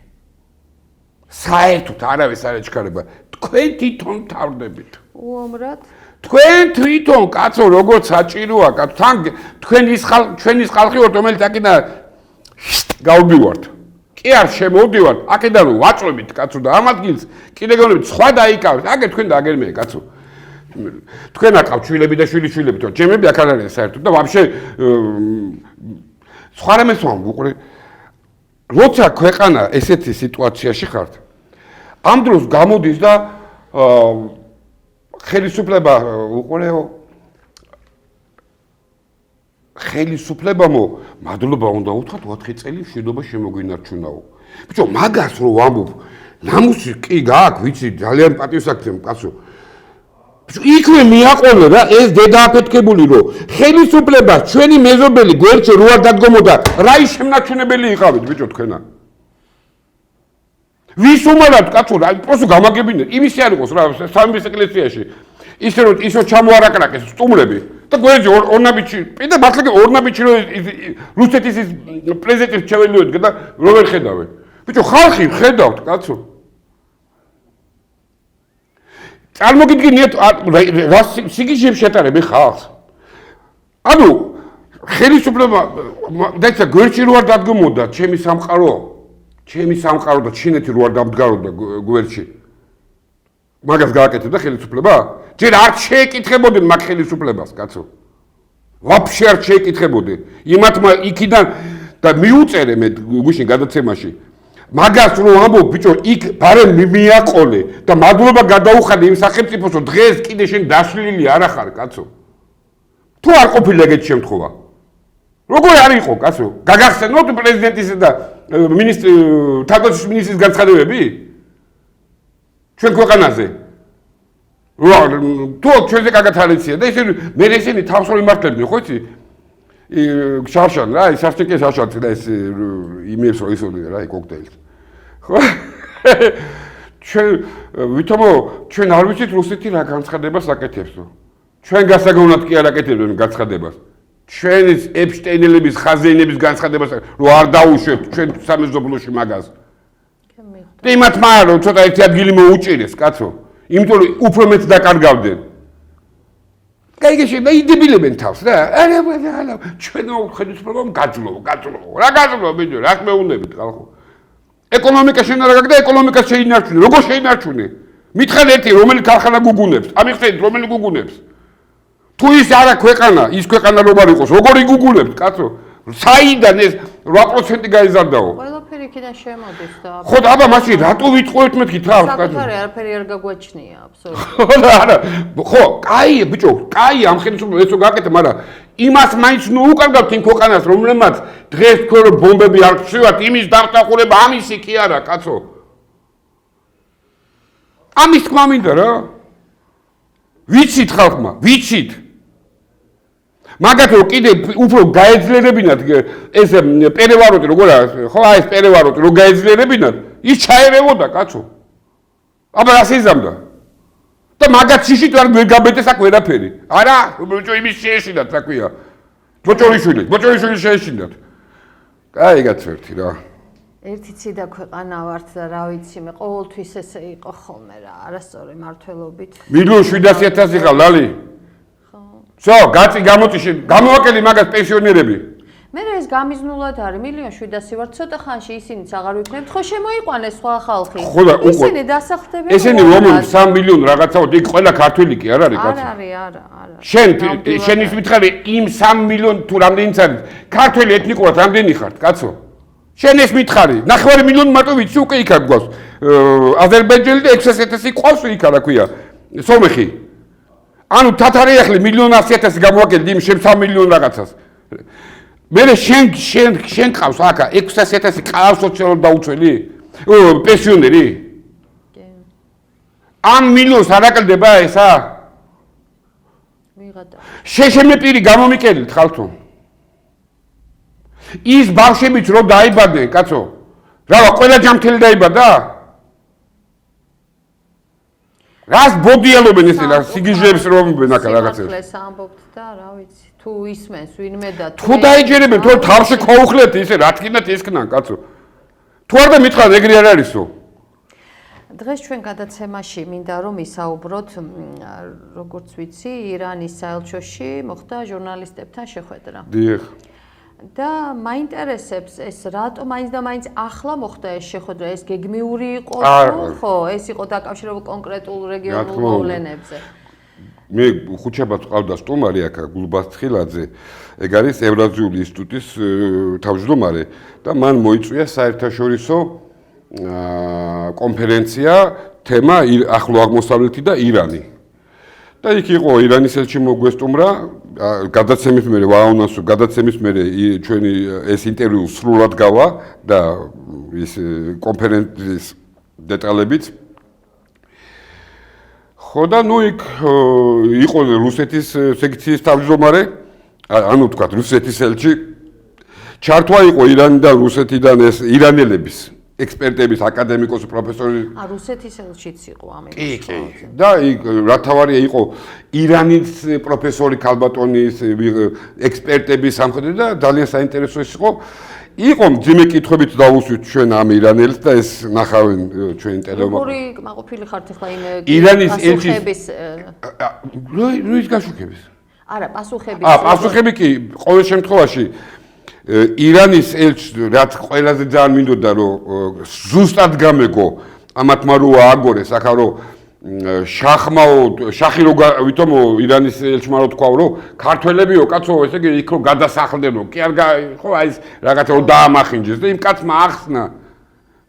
საერთოდ არავის არ ეჩქარება. თქვენ თვითონ თავდებით. უამრად. თქვენ თვითონ კაცო როგორც საჭიროა, კაცო თან ჩვენის ხალხი ვართ, რომელიც აქედან გავდივართ. კი არ შემოვდივართ, აქედან ვაწვევით კაცო და ამ ადგილს კიდე გონებით სხვა დაიკავეთ. აქ თქვენ დაგერმე კაცო. თქვენ აკავთ შვილები და შვილიშვილები, თო ჩემები აქ არ არის საერთოდ და ვაფშე სხვა რამეს ვამ უყურე. როცა ქვეყანა ესეთი სიტუაციაში ხართ, ამ დროს გამოდის და ხელისუფლება უყურეო ხელისუფლებამო მადლობა უნდა უთხრათ 4 წელი მშვიდობა შემოგვინარჩუნაო. ბიჭო, მაგას რო ვამბობ, ნამუსი კი გააქვს, ვიცი, ძალიან პატივსაცემ კაცო. ბიჭო, იქვე მიაყოლე რა, ეს დედააფეთქებული რო ხელისუფლებას ჩვენი მეზობელი გვერდში რო არ დადგომოდა, რა ის შემნაჩუნებელი იყავით, ბიჭო, თქვენა. ვის უმალავთ კაცო, პროსო გამაგებინეთ, იმისი არ იყოს რა, სამების ეკლესიაში. ისე რომ ისო ჩამოარაკრაკეს სტუმრები და გვერდში ორნაბიჩი, პირდა მართლა ორნაბიჩი რო რუსეთის პრეზიდენტის ჩეველიოდგა და რო ვერ ხედავენ. ბიჭო, ხალხი ხედავთ კაცო. წარმოგიდგენიათ რა სიგიჟეებს შეტარებ ხალხს. ანუ ხელისუფლება დაიცა გვერდში რო არ დადგმოდა ჩემი სამყარო და ჩინეთი რო არ დამდგაროდა გვერდში. მაგას გააკეთებდა ხელისუფლება? ჯერ არ შეეკითხებოდნენ მაგ ხელისუფლებას, კაცო. ვაფშე არ შეეკითხებოდნენ. იმათმა იქიდან და მიუწერე მე გუშინ გადაცემაში. მაგას რო ამბობ, ბიჭო, იქ ბარემ მიაყოლე და მადლობა გადაუხადე იმ სახელმწიფოს, რომ დღეს კიდე შენ დაშლილი არ ახარ, კაცო. თუ არ ყოფილა ეგეთი შემთხვევა. როგორ არ იყო, კაცო? გაგახსენოთ პრეზიდენტის და თაკოშის მინისტრის განცხადებები? ჩვენ ქვეყანაზე. თუ ჩვენზე კარგად არ იციან და მე ესენი თავს რო იმართლებდნენ, ხო იცი? შარშან რა, ის სასტიკე შარშან და ეს იმებს რო ისო რა, კოქტეილს. ხო? ჩვენ ვითომო ჩვენ არ ვიცით რუსეთი რა განცხადებას აკეთებსო. ჩვენ გასაგონად კი არ აკეთებდნენ განცხადებას. ჩვენის ეპშტეინელების, ხაზეინების განცხადებას რო არ დაუშვებთ ჩვენ სამეზობლოში მაგას. და იმათმა რომ ცოტა ერთი ადგილი მოუჭირეს, კაცო. იმიტომ რომ უფრო მეც დაკარგავდნენ. კაიგე შეიდებილებენ თავს რა. არა, ჩვენ ხელისუფლებამ გაძლო. რა გაძლო, ბიჭო, რა მეუნებით ხალხო. ეკონომიკა შენ არა გაგდა, ეკონომიკას შეინარჩუნე. როგორ შეინარჩუნე? მითხარ ერთი, რომელი ქარხანა გუგუნებს? ამიხსენით, რომელი გუგუნებს? თუ ის არა ქვეყანა, ის ქვეყანა რომ არ იყოს, როგორ იგუგუნებთ, კაცო? საიდან ეს 8% გაიზარდაო? ყველაფერი იქიდან შემოდის და ხო და აბა მაშინ რატო ვიტყუეთ მეთქი თავს, კაცო? საკუთარი არაფერი არ გაგვაჩნია, აბსოლუტურად. ხო, არა. ხო, კაია, ბიჭო, კაია ამ ხელისუფლებას ეცო გააკეთე, მაგრამ იმას მაინც ნუ უკარგავთ იმ ქვეყანას, რომელმაც დღეს თქვენ რომ ბომბები არ გწვივათ, იმის დამსახურება ამისი კი არა, კაცო. ამის თქმა მინდა რა. ვიცით ხალხმა, ვიცით. მაგათო კიდე უფრო გაეძლიერებინათ ეს პერევაროტი როგორ არის, ხო, აი ეს პერევაროტი რო გაეძლიერებინათ, ის ჩაერევოდა, კაცო. აბა რა შეიზამდა? და მაგათ შიშით არ გაბედეს აქ ვერაფერი. არა, ბიჭო, იმის შეეშინათ, რა ქვია. ბოჭორიშვილი შეეშინათ. აი, გაცვერთი რა. ერთი ციდა ქვეყანა ვართ და რა ვიცი, მე ყოველთვის ესე იყო ხოლმე რა, არასწორი მართლობით. 1.700.000 ხარ, ლალი. ხო, გაწი გამოწიშე, გამოვაკელი მაგას პენსიონერები. მე ეს გამიზნულად არის 1.700.000 ვარ, ცოტა ხანში ისინიც აღარ ვიქნებთ, ხო შემოიყვანეს სხვა ხალხი. ისინი დასახდებიან. ესენი რომელი 3 მილიონი რაღაცაო, იქ ყველა ქართველი კი არ არის, კაცო. არა. შენ ის მითხარი იმ 3 მილიონი თუ რამდენიც არის, ქართველი ეთნიკურად რამდენი ხართ, კაცო? შენ ეს მითხარი, 9 მილიონი მარტო ვიცი უკვე იქ არ გვაქვს. აზერბაიჯანი და 600.000 ყავს იქ რა ქვია, სომეხი. ანუ თათარი ახლა 1.100.000 გამოვაკეთე იმ შენ 3 მილიონი რაღაცას. მე შენ ყავს აქა 600.000 ყავს სოციალურ დაუცველი? პენსიონერი? ამ მილიონს არ აკლდება ესა? მიღადა. შეშემე პირი გამომიკელით ხალხო. ის ბავშვებიც რო დაიბადნენ, კაცო. რა, ყველა ჯამთელი დაიბადა? რას ბოდიალობენ ესე რა, სიგიჟეებს რომ ბენაკა რაღაცებს. სიმართლეს ამბობთ და რა ვიცი, თუ ისმენს ვინმე და თუ დაიჯერებენ, თუ თავში ქოუხლეთ ისე, რა თქინათ ისქნან, კაცო. თუ არ და მითხრა ეგრე არ არისო. დღეს ჩვენ გადაცემაში მინდა რომ ისაუბროთ, როგორც ვიცი, ირანის საელჩოში მოხდა ჟურნალისტებთან შეხვედრა. დიახ. და მაინტერესებს ეს რატომ მაინც და მაინც ახლა მოხდა ეს შეხვედრა, ეს გეგმიური იყო თუ ხო, ეს იყო დაკავშირებული კონკრეტულ რეგიონულ მოვლენებზე. მე ხუჩაბად ყავდა სტუმარი აქ გულბას თხილაძე, ეგ არის ევრაზიული ინსტიტუტის თავმჯდომარე და მან მოიწვია საერთაშორისო კონფერენცია თემა ახლო აღმოსავლეთი და ირანი. და იქ იყო ირანის ელჩი მოგვესტუმრა, გადაცემის მერე ვაუნასო, გადაცემის მერე ჩვენი ეს ინტერვიუ სრულად გავა და ის კონფერენციის დეტალებით. ხო და ნუ იქ იყო რუსეთის სექციის თავმჯდომარე, ანუ თქვა რუსეთის ელჩი, ჩართვა იყო ირანიდან, რუსეთიდან ეს ირანელების ექსპერტების, აკადემიკოსი, პროფესორი. რუსეთის ელჩიც იყო ამერიკაში. კი. და რა თავარია იყო ირანის პროფესორი ქალბატონის ექსპერტების სამხედრო და ძალიან საინტერესო იყო. იყო მძიმე კითხვებით დავუსვით ჩვენ ამ ირანელს და ეს ნახავენ ჩვენ ტელევიზორში. როგორი კმაყოფილი ხართ ახლა იმ ირანის ელჩის როის გაშუქების? არა, პასუხები. პასუხები კი ყოველ შემთხვევაში ირანის ელჩს რაც ყველაზე ძალიან მინდოდა რომ ზუსტად გამეგო ამათმა რო ააგორეს ახლა რომ შახი რო ვითომ ირანის ელჩმა რო თქვა რომ ქართველებიო კაცო ესე იგი იქ რო გადასახლდენო კი არ ხო აი ეს რაღაცა რო დაამახინჯეს და იმ კაცმა ახსნა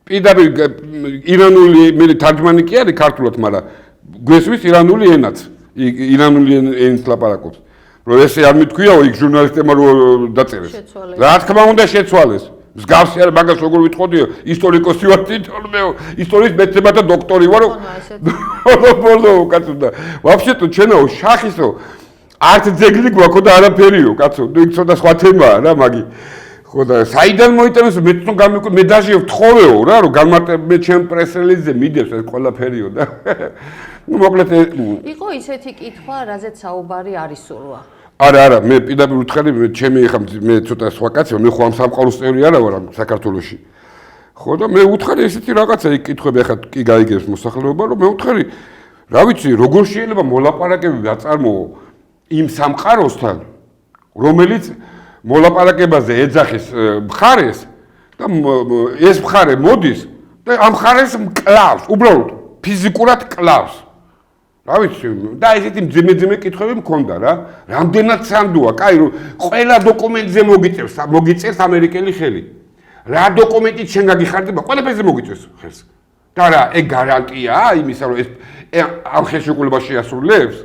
პირდაპირ ირანული მე თარგმანი კი არის ქართულად მაგრამ გვესმის ირანული ენაც ირანული ენით ლაპარაკობს რომ ესე არ მithქვიაო იქ ჟურნალისტებმა რო დაწერეს. რა თქმა უნდა შეცვალეს. მსგავსი არ მაგას როგორ ვიტყოდიო ისტორიკოსი ვარ თვითონმეო ისტორიის მეცნიერებათა დოქტორი ვარო. ბოლო კაცო და ვაფშე-то ჩვენაო შახისო არც ძეგლი გვაქვს და არაფერიო კაცო. იქ ცოტა სხვა თემაა რა მაგი. ხო და საიდან მოიტანოს მე თვითონ მე დაჟე ვთხოვეო რა რომ განმარტებმე ჩემ პრეს-რელიზზე მიდევს ეს ყველაფერიო და მოკლედ იყო ისეთი კითხვა, რაზეც საუბარი არის სულვა. არა, მე პირდაპირ ვთხარი, ჩემი ხა მე ცოტა სხვა კაცია, მე ხო ამ სამყაროს წევრი არა ვარ საქართველოში. ხო და მე ვთხარი ესეთი რაღაცა იქ კითხვები ახლა კი გაიგებს მოსახლეობა, რომ მე ვთხარი, რა ვიცი, როგორ შეიძლება მოლაპარაკებები გაწარმოო იმ სამყაროსთან, რომელიც მოლაპარაკებაზე ეძახის მხარეს და ეს მხარე მოდის და ამ მხარეს მკლავს, უბრალოდ ფიზიკურად კლავს. რა ვიცი, და ესეთი მძიმე კითხვები მქონდა რა. რამდენად სანდოა, კაი, ყველა დოკუმენტზე მოგიწევს ამერიკელი ხელი. რა დოკუმენტით შენ გაგიხარდება, ყველაფერზე მოგიწევს ხელს. და რა, ეგ გარანტიაა იმისა, რომ ეს ამ ხელშეკრულება შეასრულებს?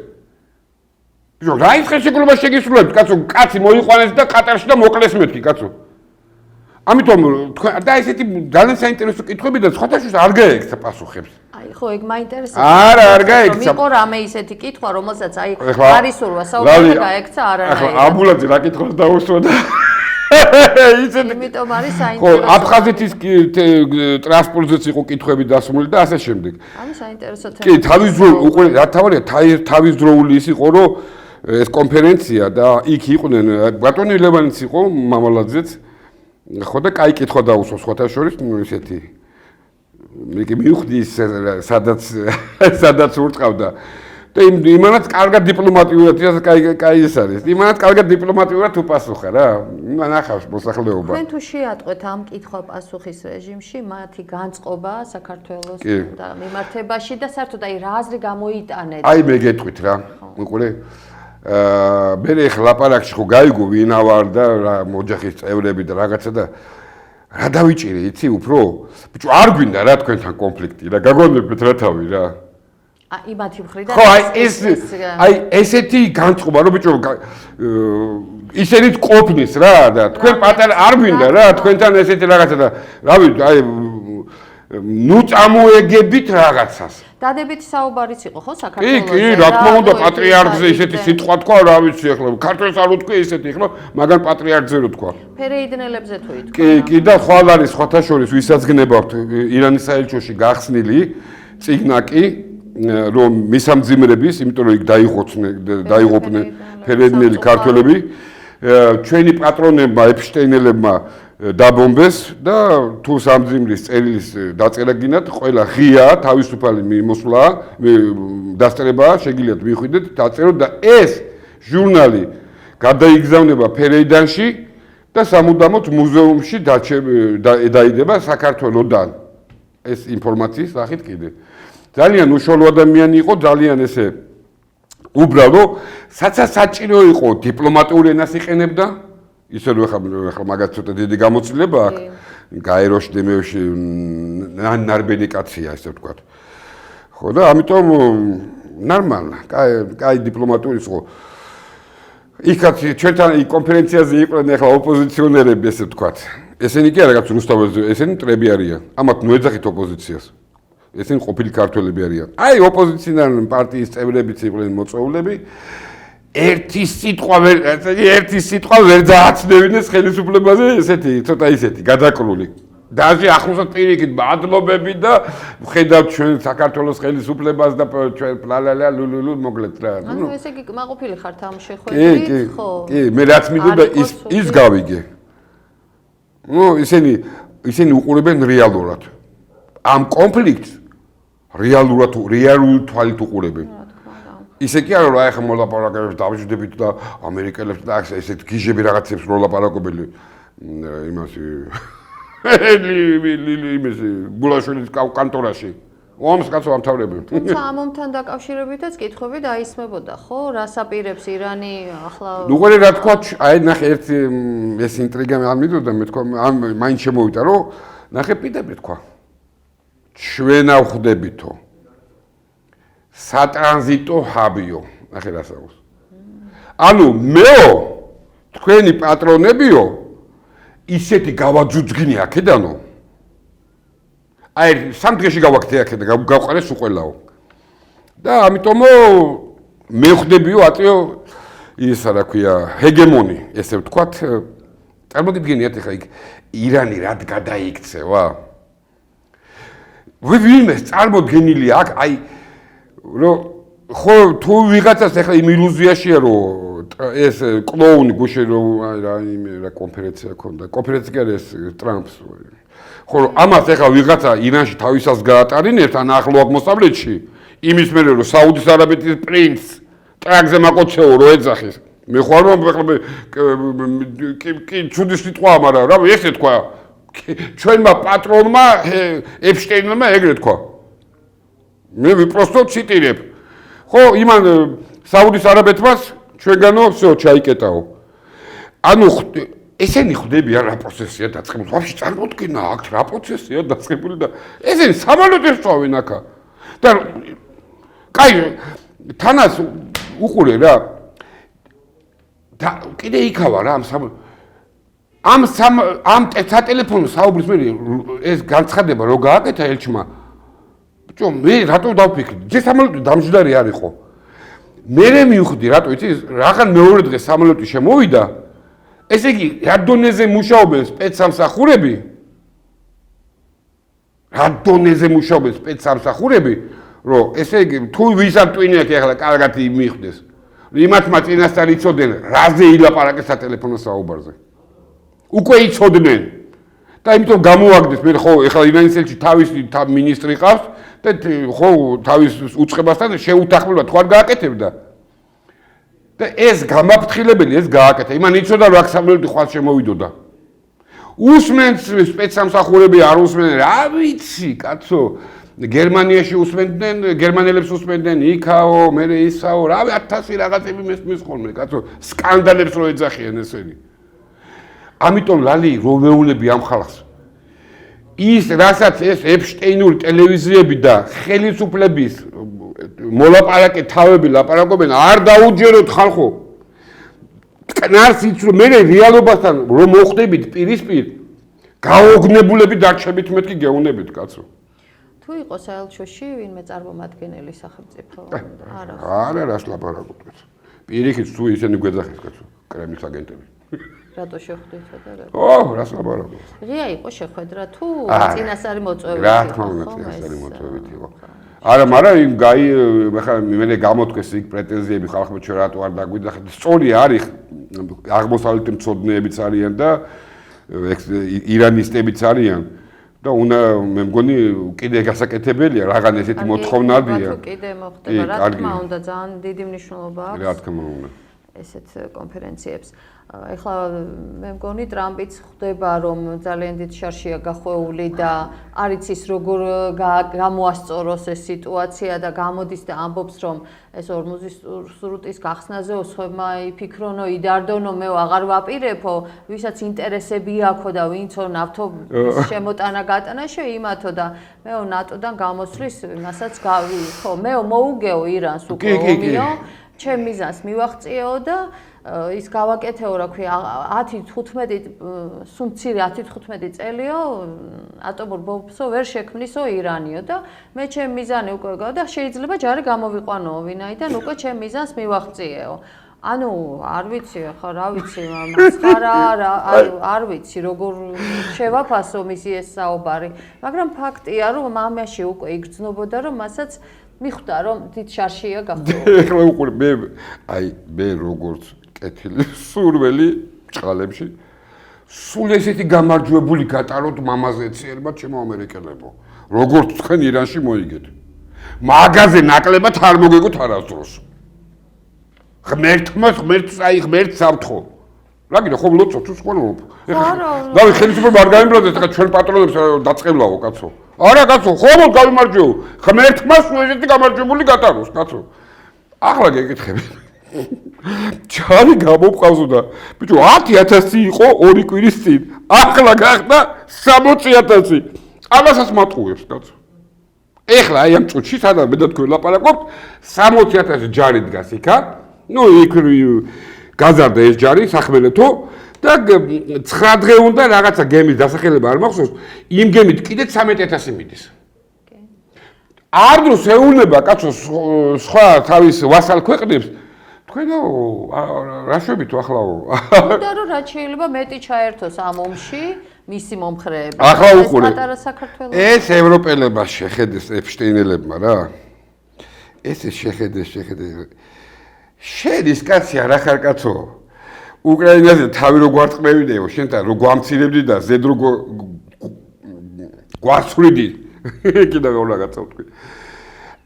რა ის ხელშეკრულება შეგისრულებს, კაცო, კაცი მოიყვანეს და ყატარში და მოკლეს მეთქი, კაცო. ამიტომ თქვენ და ესეთი ძალიან საინტერესო კითხვები და სხვათაშორის არ გაექცა პასუხებს. აი ხო, ეგ მაინტერესებს. არა, არ გაექცა. მიყო რამე ისეთი კითხვა, რომელსაც აი არის სურვა, საუბარი გაექცა არანაირად. ახლა აბულაძე რა კითხვას დაუსვა და ისეთი იმიტომ არის საინტერესო. ხო, აფხაზეთის ტრანსპორტზეც იყო კითხვები დასმული და ასე შემდეგ. ანუ საინტერესო თემა. კი, თავისდროული რა თავარია, თავისდროული ის იყო, რომ ეს კონფერენცია და იქ იყვნენ ბატონი ლევანიც იყო, მამალაძეც ხო და კაი კითხვა დაუსვა სხვათა შორის, ნუ ისეთი მე კი მივხვდი სადაც ურწყავდა და იმანაც კარგად დიპლომატიურად კაი ეს არის. იმანაც კარგად დიპლომატიურად უპასუხა რა. ნახავს მოსახლეობა. თქვენ თუ შეატყვეთ ამ კითხვა-პასუხის რეჟიმში მათი განწყობა საქართველოს და მიმართებაში და საერთოდ აი რა აზრი გამოიტანეთ? აი მე გეტყვით რა. უყურე მე ახლა ლაპარაკში ხო გაიგო ვინა ვარ და რა ოჯახის წევრები და რაღაცა და რა დავიჭირე იცი უფრო ბიჭო არ გვინდა რა თქვენთან კონფლიქტი რა გაგონებთ რა თავი რა იმათი მხრიდან ხო აი ესეთი განწყობა რომ ბიჭო ისენით ყოფნის რა და თქვენ პატარა არ გვინდა რა თქვენთან ესეთი რაღაცა და რავი აი ნუ წამოეგებით რაღაცას დადებითი საუბარიც იყო ხო კი, საქართველოზე? რა თქმა უნდა, პატრიარქზე ისეთი სიტყვა თქვა, რა ვიცი ახლა, ქართულს არ უთქვი ისეთი, ახლა მაგან პატრიარქზე რო თქვა. ფერეიდნელებზე თუ ითქვა. კი, და ხვალ არის სხვათა შორის ვისაც გნებავთ ირანის საელჩოში გახსნილი წიგნაკი, რომ მისამძიმრების, იმიტომ რომ იქ დაიღუპნენ ფერეიდნელი ქართველები, ჩვენი პატრონებმა, ეპშტეინელებმა დაბომბეს და თუ სამძიმრის წერილის დაწერა გინდათ, ყველა ღია თავისუფალი მიმოსვლა, დასწრება შეგიძლიათ მიხვიდეთ, დაწეროთ და ეს ჟურნალი გადაიგზავნება ფერეიდანში და სამუდამოდ მუზეუმში დაიდება საქართველოდან. ეს ინფორმაციის სახით კიდე. ძალიან უშუალო ადამიანი იყო, ძალიან ესე უბრალო, საჭირო იყო დიპლომატიური ენას იყენებდა. ისე რომ ახლა მაგათ ცოტა დიდი გამოცდილება აქვს, გაეროში, დემეოში ნარბენი კაცია, ესე ვთქვათ. ხო და ამიტომ ნორმალია, კაი დიპლომატური იყო. იქაც ჩვენთან კონფერენციაზე იყვნენ ახლა ოპოზიციონერები, ესე ვთქვათ. ესენი კი არა რაღაც რუსთაველზე, ესენი მტრები არიან. ამათ ნუ ეძახით ოპოზიციას. ესენი ყოფილი ქართველები არიან. აი ოპოზიციური პარტიის წევრებიც იყვნენ მოწვეულები. ერთი სიტყვა ვერ დააცნევინეს ხელისუფლებაზე, ესეთი, ცოტა ისეთი, გადაკრული. დაჟე ახლოსაც პირიქით მადლობები და ხედავთ ჩვენ საქართველოს ხელისუფლებას და ჩვენ ლალალა ლულულუ მოკლედ რა. ანუ ესე იგი კმაყოფილი ხართ ამ შეხვედრით, ხო? კი, მე რაც მინდოდა ის გავიგე. ნუ ისინი უყურებენ რეალურად. ამ კონფლიქტს რეალური თვალით უყურებენ. ისე კი არა რომ აი ხა მოლაპარაკებებს დავჯდებით და ამერიკელებს და ესეთ გიჟები რაღაცებს მოლაპარაკობელი იმასი იმისი გულაშვილის კანტორაში ომს კაცო ამთავრებენ. თუმცა ამ ომთან დაკავშირებითაც კითხვები დაისმებოდა ხო? რას აპირებს ირანი ახლა? ნუ ყოლე რა თქვა, აი ნახე ერთი ეს ინტრიგა არ მიდოდა, მე თქვა მაინც შემოვიდა რომ ნახე პირდაპირ თქვა. ჩვენ ავხვდებითო სატრანზიტო ჰაბიო, ნახე რა საუბრობს. ანუ მეო თქვენი პატრონებიო ისეთი გავაძუძგინე აქედანო. აი სამ დღეში გავაკეთე აქედან, გავყარეს უყველაო. და ამიტომო მე ხვდებიო ატიო ის რა ქვია, ჰეგემონი, ესე ვთქვათ, წარმოგიდგენიათ ახლა იქ ირანი რად გადაიქცევა. ვინმეს წარმოდგენილი აქ, აი რომ ხო თუ ვიღაცას ახლა იმ ილუზიაშია რომ ეს კლოუნი გუშინ რომ რა კონფერენცია ქონდა კონფერენცია კი არის ტრამპს ხო რომ ამას ახლა ვიღაცა ირანში თავისას გაატარინებს ან ახლო აღმოსავლეთში იმის მერე რომ საუდის არაბეთის პრინც ტრაგზე მაკოცეო რო ეძახის მე ხარ რომ კი ჩუდი სიტყვა მაგრამ რა ესე თქვა ჩვენმა პატრონმა ეპშტეინმა ეგრე თქვა მე ვიპროსტო ციტირებ ხო იმან საუდის არაბეთმას ჩვენგანო всё ჩაიკეტაო ანუ ესენი ხვდებიან რა პროცესია დაწყებული ვაფშე წარმოდგენა აქ რა პროცესია დაწყებული და ესენი სამალოტებს წავენ აქა და კაი თანაც უყურე რა და კიდე იქავა რა ამ სატელეფონო საუბრის მე ეს განცხადება რო გააკეთა ელჩმა ბიჭო მე რატო დავფიქრდი ჯერ სამალოტი დამჯდარი არ იყო მე მივხვდი რატო იცი რაღაც მეორე დღე სამალოტი შემოვიდა ესე იგი რა დონეზე მუშაობენ სპეცსამსახურები რომ ესე იგი თუ ვისად ტვინი აქვს ახლა კარგად მიხვდეს იმათმა წინასწარ იცოდნენ რაზე ილაპარაკეს სატელეფონო საუბარზე უკვე იცოდნენ და იმიტომ გამოაგდეს მე ხო ახლა ირანის თავისი მინისტრი ყავს და ხო თავის უწყებასთან შეუთანხმება თუ არ გააკეთებდა და ეს გამაფრთხილებელი ეს გააკეთა იმან იცოდა რომ აქ სამალოტი ხვალ შემოვიდოდა უსმენს სპეცსამსახურები არ უსმენენ რა ვიცი კაცო გერმანიაში უსმენდნენ გერმანელებს უსმენდნენ იქაო მე ისაო რა 1000 რაღაცები მესმის ხოლმე კაცო სკანდალებს რო ეძახიან ესენი ამიტომ ლალი როვეულები ამ ხალხს ის რასაც ეს ეპშტეინური ტელევიზიები და ხელისუფლების მოლაპარაკე თავები ლაპარაკობენ არ დაუჯეროთ ხალხო კნარს იცი რომ მე რეალობასთან რომ მოხვდებით პირისპირ გაოგნებულები დარჩებით მეთქი გეუნებით კაცო თუ თუ იყო საელჩოში ვინმე წარმომადგენელი სახელმწიფო? არა, რას ლაპარაკობთ. პირიქით თუ ისინი გვეძახეს კაცო, კრემლის აგენტები. რატო შეხვდით და რა? რას ლაპარაკობთ. ღია იყო შეხვედრა თუ წინასწარი მოწვევით? რა თქმა უნდა, წინასწარი მოწვევით იყო. არა, მაგრამ იმ მე გამოთქვეს იქ პრეტენზიები ხალხმა ჩვენ რატო არ დაგვიძახეთ. სწორი არის, აღმოსავლეთის მცოდნეებიც არიან და ირანისტებიც არიან. და მე მგონი კიდე გასაკეთებელია რაღაც ესეთი მოთხოვნადია. კიდე მოხდება, რა თქმა უნდა, ძალიან დიდი მნიშვნელობა აქვს. რა თქმა უნდა. ესეთ კონფერენციებს. ეხლა მე მგონი ტრამპიც ხვდება რომ ძალიან დიდ შარშია გახვეული და არიც ის როგორ გამოასწოროს ეს სიტუაცია და გამოდის და ამბობს რომ ეს ორმუზის სრუტის გახსნაზე ოსხებმა იფიქრონო იდარდონო მე აღარ ვაპირებო ვისაც ინტერესები აქვს და ვინცო ნავთო შემოტანა გატანა იმათო და მეო ნატოდან გამოსვლის იმასაც ხო მეო მოუგეო ირანს უკვე ომიო ჩემ მიზანს მივაღწიეო და ის გავაკეთეო რა ქვია 10-15 სუმცირე 10-15 წელიო ატომურ ბომბსო ვერ შექმნისო ირანიო და მე ჩემ მიზანი უკვე გავა და შეიძლება ჯარი გამოვიყვანოო ვინაიდან უკვე ჩემ მიზანს მივაღწიეო ანუ არ ვიცი ხო რა ვიცი მასხარა არ ვიცი როგორ შევაფასო მისი ეს საუბარი მაგრამ ფაქტია რომ მამაში უკვე იგრძნობოდა რომ მასაც მიხვდა რომ დიდ შარშია გახვეული ეხლა უყურე მე როგორც კეთილი სურველი ჭყალებში სულ ესეთი გამარჯვებული გატაროთ მამაზე ეციერება ჩემო ამერიკელებო როგორც თქვენ ირანში მოიგეთ მაგაზე ნაკლებად არ მოგეგოთ არასდროს ღმერთს ავთხო რა გინდა ხომ ლოცვა თუ სხვა დავი ხელისუფლება არ გაიმბრადეს ახლა ჩვენ პატრონებს დაწყევლაო კაცო არა კაცო ხომ გავიმარჯვეო ღმერთმა სულ ესეთი გამარჯვებული გატაროს კაცო ახლა გეკითხები ჯარი გამოვყავსო და ბიჭო 10000 იყო 2 კვირის წინ ახლა გახდა 60000 ამასაც მატყუებს კაცო ეხლა აი ამ წუთში სადაც მე და თქვენ ლაპარაკობთ 60000 ჯარი დგას იქა ნუ იქ გაზარდა ეს ჯარი სახმელეთო და 9 დღე უნდა რაღაცა გემის დასახელება არ მახსოვს იმ გემით კიდე 13000 მიდის არ დროს ეუნება კაცო სხვა თავის ვასალ ქვეყნებს თქვენო რა შვებით ახლაო და რომ რაც შეიძლება მეტი ჩაერთოს ამ ომში მისი მომხრეები ახლა უყურე პატარა საქართველოს ეს ევროპელებმა შეხედეს ეფშტეინელებმა რა ეს შეხედეს შედის კაცი არა ხარ კაცო უკრაინაზე თავი რო გვარწყმევიდეო შენთან რო გვამცირებდი და ზედ რო გვარცვრიდი კიდე რა გაწევთქვი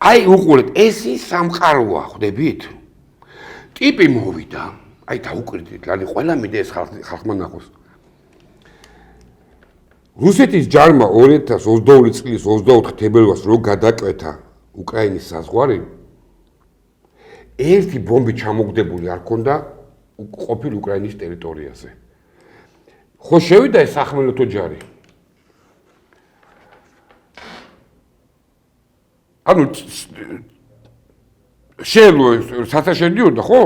აი უყურეთ ეს ის სამყაროა ხვდებით ტიპი მოვიდა აი დაუკვირდით ლალი ყველა მიდე ეს ხალხმა ნახოს რუსეთის ჯარმა 2022 წლის 24 თებერვალს რო გადაკვეთა უკრაინის საზღვარი ერთი ბომბი ჩამოგდებული არ ქონდა ყოფილ უკრაინის ტერიტორიაზე. ხო შევიდა ეს სახმელეთო ჯარი. ანუ სათა შედიოდა ხო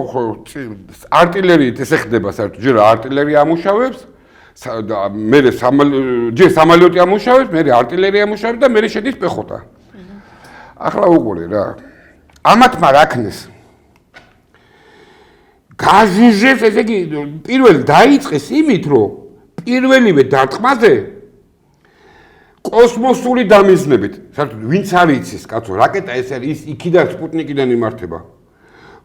артиლერიით ესე ხდება საერთოდ ჯერ артиლერია ამუშავებს მე ჯერ სამალიოტი ამუშავებს მე артиლერია ამუშავებს და მე შედის პეხოტა. ახლა უყურე რა ამათმა რაქნეს გაზიჟეს ესე იგი პირველ დაიწყეს იმით რომ პირველივე დარტყმაზე კოსმოსური დამიზნებით საერთოდ ვინც არ იცის კაცო რაკეტა ეს არის იქიდან სპუტნიკიდან იმართება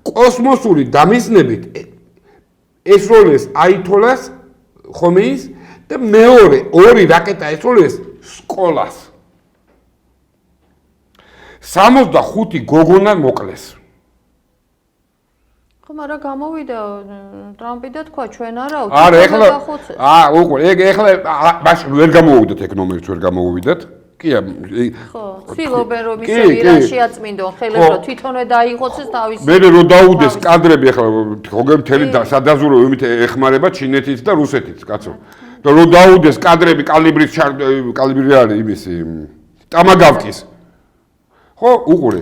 კოსმოსური დამიზნებით ესროლეს აითოლას ხომეის და მეორე ორი რაკეტა ესროლეს სკოლას 65 გოგონა მოკლეს მაგრამ გამოვიდა ტრამპი და თქვა ჩვენ არა ეხლა უყურე ეხლა მაშინ ვერ გამოვიდეთ ეგ ნომერიც ვერ გამოვიდეთ კი ხო ცდილობენ რომ ისე ირანში აწმინდონ ხელებს რომ თვითონვე დაიღოცეს თავისი მე რო დაუდეს კადრები ეხლა ხოგე მთელი სადაზურო იმით ეხმარება ჩინეთიც და რუსეთიც კაცო და რო დაუდეს კადრები კალიბრი არის იმისი ტამაგავკის ხო უყურე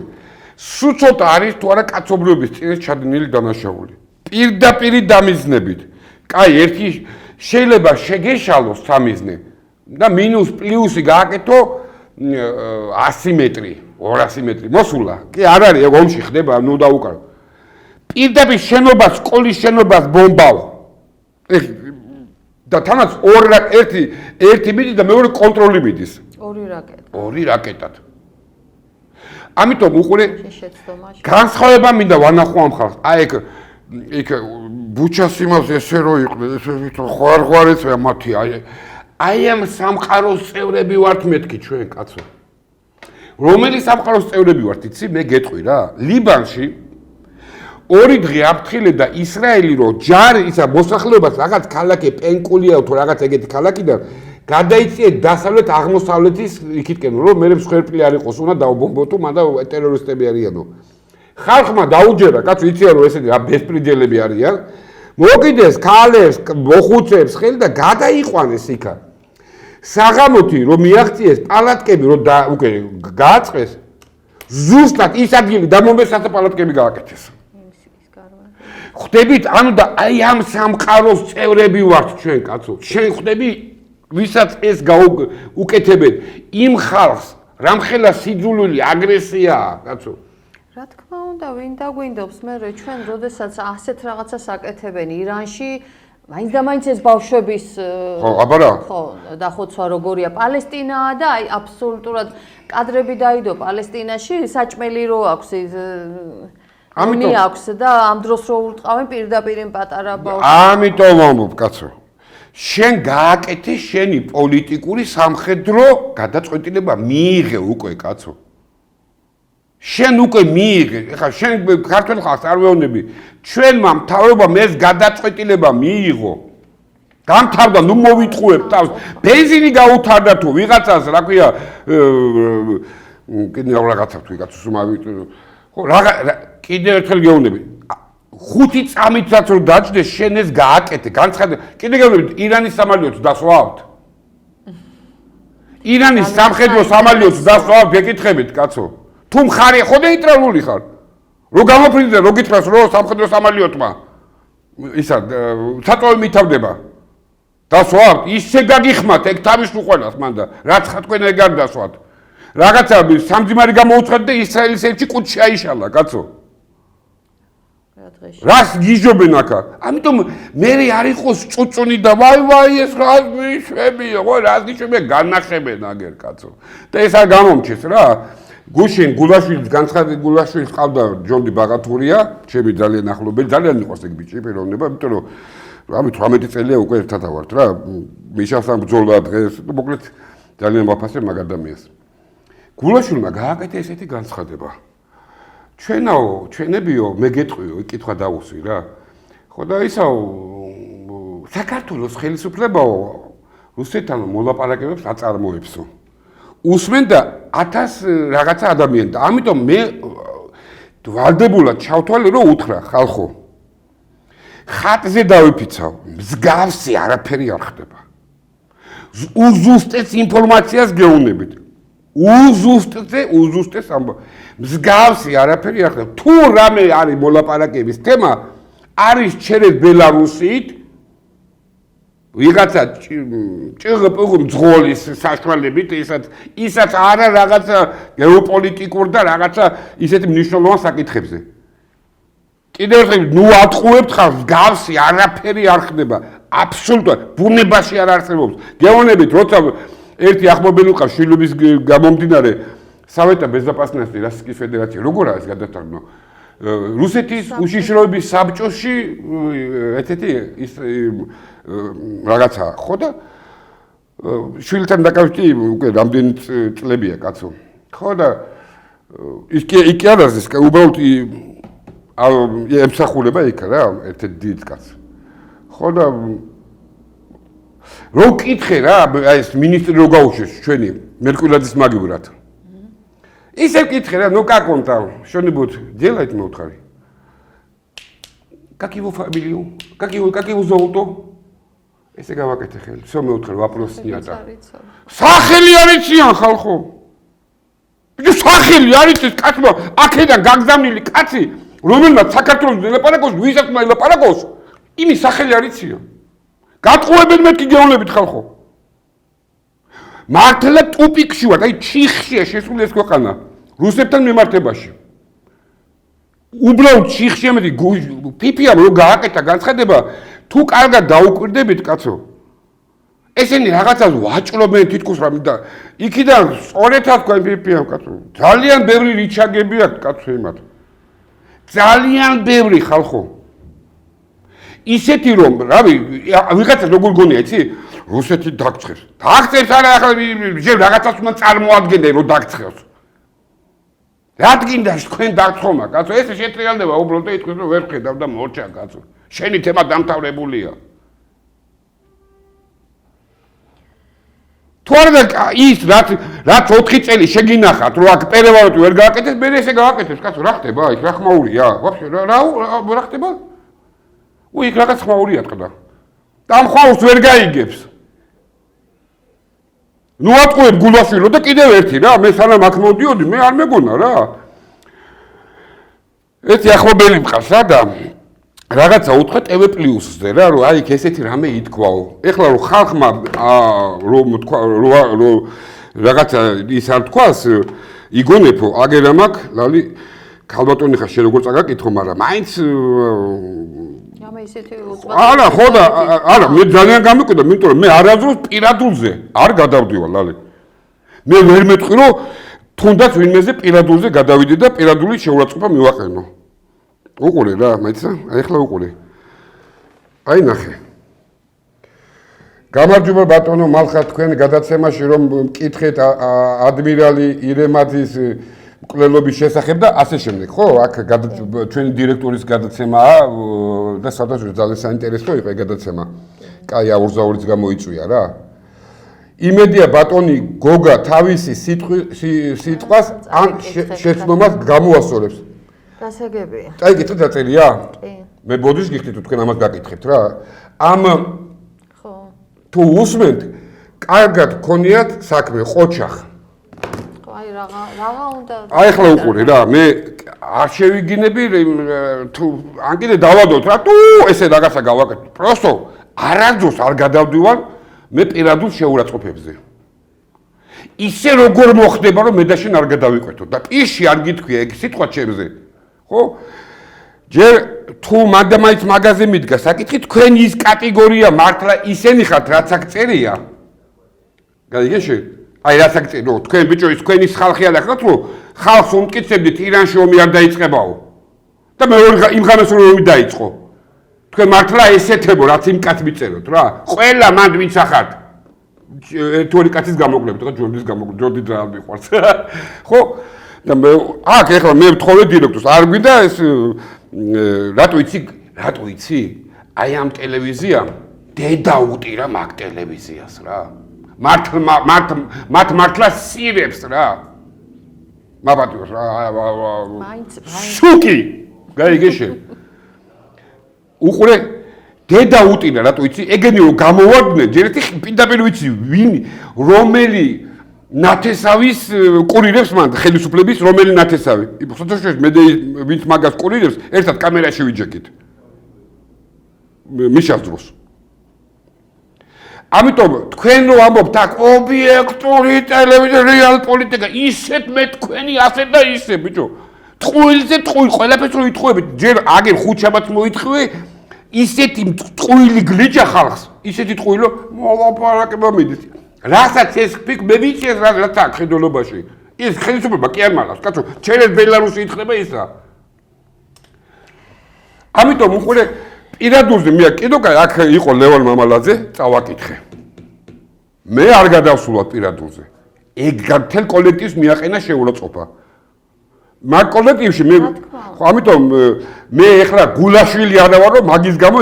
სულ ცოტა არის თუ არა კაცობრიობის წინეს ჩადენილი დანაშაული. პირდაპირ დამიზნებით. კაი, ერთი შეიძლება შეგეშალოს სამიზნე და მინუს პლუსი გააკეთო 100 მეტრი, 200 მეტრი მოსულა. კი არ არის, ეგ ომში ხდება, ნუ დაუკარო. პირდაპირ შენობას, სკოლის შენობას ბომბავ. და თანაც ერთი მიდის და მეორე კონტროლი მიდის. ორი რაკეტად. ამიტომ უყურე განსხვავება მინდა ვანახო ამ ხალხს. აი ეგ ბუჩას იმას ესე რო იყო, ესე ხვარ-ხვარიც მათი აი ამ სამყაროს წევრები ვართ მეთქი ჩვენ კაცო. რომელი სამყაროს წევრები ვართ, იცი? მე გეტყვი რა. ლიბანში 2 დღე აფრთხილე და ისრაელი რო ჯარი ისა მოსახლეობას რაღაც ქალაქი პენკულია თუ რაღაც ეგეთი ქალაქიდან გადაიწიეთ დასავლეთ აღმოსავლეთის იქითკენ რომ მე მსხვერპლი არ იყოს უნდა დაუბომბოთო მანდა ტერორისტები არიანო. ხალხმა დაუჯერა, კაცო იციან რომ ესეთი რა ბესპრიჯელები არიან. მოკიდეს ქალებს, მოხუცებს ხელი და გადაიყვანეს იქა. საღამოთი რომ მიაღწიეს პალატკები რომ უკვე გააწყეს ზუსტად ის ადგილი დამომეს რათა პალატკები გააკეთეს. ხვდებით, ანუ და აი ამ სამყაროს წევრები ვართ ჩვენ კაცო. შენ ხვდები, ვისაც ეს უკეთებენ იმ ხალხს, რამხელა სიძულვილი აგრესიაა, კაცო. რა თქმა უნდა, ვინ დაგვინდობს მე ჩვენ როდესაც ასეთ რაღაცას აკეთებენ ირანში, მაინც და მაინც ეს ბავშვების ხო, დახოცვა როგორია პალესტინაა და აი აბსოლუტურად კადრები დაიდო პალესტინაში, საჭმელი რო აქვს ის ამიტომ აქვს და ამ დროს რო ურტყავენ პირდაპირ იმ პატარა ბავშვს. ამიტომ ვამბობ, კაცო. შენ გააკეთე შენი პოლიტიკური სამხედრო გადაწყვეტილება მიიღე უკვე, კაცო. შენ უკვე მიიღე, ეხლა შენ ქართულ ხალხს არ ვეუბნები, ჩვენმა მთავრობამ ეს გადაწყვეტილება მიიღო. გამთავრდა, ნუ მოვიტყუებ თავს. ბენზინი გაუთარდა თუ ვიღაცას, რა ქვია, კიდე რაღაცა თუ ვიღაცას უმავიტყუებ. ხო, კიდევ ერთხელ გეუბნები. 5 წამითაც რომ დაჭდეს, შენ ეს გააკეთე, განცხადე. კიდე გეუბნები, ირანის სამალიოთს დასვავთ. ირანის სამხედრო სამალიოთს დასვავთ, გეკითხებით, კაცო. თუ მხარი ხო ნეიტრალური ხარ? რო გამოფრინდე, რო გითხრას, რო სამხედრო სამალიოთმა ისა საწოვი მითავდება. დასვავთ, ისე გაგიხმათ, ეგ თავის უყოლას მანდა. რაც ხა თქვენ ეგ არ დასვათ. რაღაცა სამძიმარი გამოუცხადეთ და ისრაელის ელჩი კუდში აიშალა, კაცო. რას გიჟობენ აქა? ამიტომ მე არ იყოს წუწუნი და ვაი ეს რა ნიშებია, ხო რა ნიშებია განახებენ აგერ კაცო. და ეს არ გამომჩეს რა. გუშინ გულაშვილის განცხადი გულაშვილის ყავდა ჯონდი ბაღათურია, ჩემი ძალიან ახლობელი, ძალიან მიყვარს ეგ ბიჭი პიროვნება, იმიტომ რომ ამით 18 წელია უკვე ერთად ავართ რა. მიშასთან ბრძოლა დღეს, მოკლედ ძალიან ვაფასებ მაგ ადამიანს. გულაშვილმა გააკეთა ესეთი განცხადება. ჩვენებიო, მე გეტყვიო, კითხვა დაუსვი რა. ხო და ისაო საქართველოს ხელისუფლებაო რუსეთთან მოლაპარაკებებს აწარმოებსო. უსმენ და 1000 რაღაცა ადამიანი და ამიტომ მე ვალდებულად ჩავთვალე რომ უთხრა ხალხო. ხატზე დავიფიცავ, მსგავსი არაფერი არ ხდება. უზუსტეს ინფორმაციას გეუბნებით. უზუსტეს მსგავსი არაფერი არ ხდება. თუ რამე არის მოლაპარაკების თემა, არის ჩერეს ბელარუსით, ვიღაცა ჭიღ-პიღ მძღოლის საშუალებით, ისაც არა რაღაცა გეოპოლიტიკურ და რაღაცა ისეთი მნიშვნელოვან საკითხებზე. კიდევ ერთხელ ნუ ატყუებთ ხალხს, მსგავსი არაფერი არ ხდება. აბსოლუტურად ბუნებაში არ არსებობს. გეუბნებით, როცა ერთი ახმობელი ყავს შვილების გამომდინარე სავეტა ბეზაპასნასტი რასკის ფედერაცია როგორ არის გადათარგმნა რუსეთის უშიშროების საბჭოში ესეთი ის რაღაცა ხო და შვილთან დაკავშირებით უკვე რამდენი წლებია კაცო ხო და ის კი არ არის უბრალოდ ემსახურება იქ რა ერთ-ერთ დიდ კაცს ხო და რო კითხე რა აი ეს მინისტრი რო გაუშვეს ჩვენი მერკულაძის მაგივრად ისე კითხე რა ну как он там что-нибудь делает мы утрали как его фамилию как его зовут ესე გავაკეთე ხელი всё მე უთხარ вопрос снято სახელი არიციან ხალხო ბიჭო სახელი არის ეს კაცმა აქედან გაგზავნილი კაცი რომელმაც საქართველოს ელაპარაკოს ვისაც ელაპარაკოს იმის სახელი არიციან გატყუებენ მეთქი გეუბნებით ხალხო მართლა ტუპიკში ვარ, აი ჩიხშია შესული ეს ქვეყანა რუსებთან მიმართებაში. უბრალოდ ჩიხშია მეტი ფიფიამ რო გააკეთა განცხადება, თუ კარგად დაუკვირდებით კაცო. ესენი რაღაცას ვაჭრობენ თითქოს რამ და იქიდან სწორედაც თქვენ ფიფიამ კაცო. ძალიან ბევრი რიჩაგები აქვს კაცო იმათ. ძალიან ბევრი ხალხო. ისეთი რომ, რავი, ვიღაცას როგორ გონია, იცი? რუსეთი დაგწევს. დაგწევს არა ახლა ჯერ რაღაცას უნდა წარმოადგენდე რომ დაგწევს. რადგინდა თქვენ დაგწხოვმა, კაცო, ეს შეტრიალდება უბრალოდ და იტყვის რომ ვერ ხედავ და მორჩა, კაცო. შენი თემა დამთავრებულია. თუ არა ის რაც 4 წელი შეგინახათ, რომ აქ პერევაროტი ვერ გააკეთეს, მე ესე გააკეთებს, კაცო, რა ხდება იქ, რა ხმაურია? ვაფშე რა ხდება? იქ რაღაც ხმაურია თქმა. და ამ ხმაურს ვერ გაიგებს. ნუ ატყუებ გულაშვილო და კიდევ ერთი რა, მე სანამ აქ მოდიოდი, მე არ მეგონა რა. ეს ახლობელი მყავს რა და რაღაცა უთხრა TV+-ზე რა, რომ აი იქ ესეთი რამე ითქვაო. ეხლა რომ ხალხმა რომ თქვა რომ რაღაცა ის არ თქვას, იგონებო, აგერა მაქვს, ლალი ქალბატონი ხარ შე როგორ წაგაკითხო, მაგრამ მაინც ამე ისეთი არა, ხო და არა, მე ძალიან გამიკვირდა, იმიტომ რომ მე არასდროს პირადულზე არ გადავდივარ, ლალი. მე ვერ მეტყვი რომ თუნდაც ვინმეზე პირადულზე გადავიდე და პირადული შეურაცხყოფა მივაყენო. უყურე რა, მაიცა, აი ახლა უყურე. აი ნახე. გამარჯობა ბატონო, მალხა თქვენ გადაცემაში რომ მკითხეთ ადმირალი ირემაძის მკვლელობის შესახებ და ასე შემდეგ, ხო? აქ ჩვენი დირექტორის გადაცემაა და სადაც ძალიან საინტერესო იყო გადაცემა. კაი აურზაურიც გამოიწვია რა. იმედია ბატონი გოგა თავისი სიტყვას ან შეცდომას გამოასწორებს. გასაგებია. აი გითხეთ დაწერია? კი. მე ბოდიშ გიხდით თქვენ ამას გაკითხებთ რა. ამ ხო. თუ უსმენთ, კარგად გქონიათ საქმე, ყოჩახ. ხო, აი რაღა უნდა. აი ახლა უყურე რა, მე არ შევიგინები თუ ან კიდე დავადოთ რა, თუ ესე რაღაცა გავაკეთე. პროსტო არასდროს არ გადავდივარ მე პირადულ შეურაცხყოფებზე. ისე როგორ მოხდება რომ მე და შენ არ გადავიყვეთო და პირში არ გითქვია ეგ სიტყვა ჩემზე. ხო? ჯერ თუ მანდამაიც მაღაზიაზე მიდგა საკითხი, თქვენ ის კატეგორია მართლა ისენი ხართ რაც აქ წერია. გაიგეში? აი რაც აქ წერია, თქვენ ბიჭო ის თქვენი ხალხი არ ახლა რომ ხალხს უმტკიცებდით ირანში ომი არ დაიწყებაო. და მე იმ ღამეს რომ ომი დაიწყო. თქვენ მართლა ესეთებო რაც იმ კაც მიწეროთ რა. ყველა მანდ ვინც ახართ. ერთი ორი კაცის გამოკლებით, ხო, ჯორდის გამოკლებით, ჯორდი რა მიყვარს. ხო? და მე აქ ეხლა მე ვთხოვე დირექტორს, არ გვინდა ეს რატო იცი? აი ამ ტელევიზიამ დედა უტირა მაგ ტელევიზიას რა. მართლა სირებს რა. მაპატიოს რა. მაინც შუკი. გაიგეში? უყურე დედა უტირა რატო იცი? ეგენი რომ გამოვარდნენ, ჯერ ერთი პირდაპირ ვიცი ვინ რომელი ნათესავის კურირებს მან ხელისუფლების რომელი ნათესავი. სოციალისტებს მე ვინც მაგას კურირებს, ერთად კამერაში ვიჯექით. მიშას დროს. ამიტომ თქვენ რო ამბობთ აქ ობიექტური ტელევიზია, რეალ პოლიტიკა, ისეთ მე თქვენი ასე და ისე, ბიჭო. ტყუილზე ტყუილ ყველაფერს რო იტყუებით, ჯერ აგერ ხუჩაბაც მოიტყვე, ისეთი ტყუილი გლიჯა ხალხს, ისეთი ტყუილო მოვაპარაკება მიდის. რასაც ეს ფიქ მე ვიცი ეს რაც აქ ხედულობაში. ის ხელისუფლება კი არ მალავს, კაცო, ჩერეს ბელარუსი ითხრება ისა. ამიტომ უყურე პირადულზე მე კიდო კაი აქ იყო ლევან მამალაძე, წავაკითხე. მე არ გადავსულვარ პირადულზე. ეგ მთელ კოლექტივს მიაყენა შეურაცხყოფა. მაგ კოლექტივში მე ხო ამიტომ მე ეხლა გულაშვილი არა ვარ რომ მაგის გამო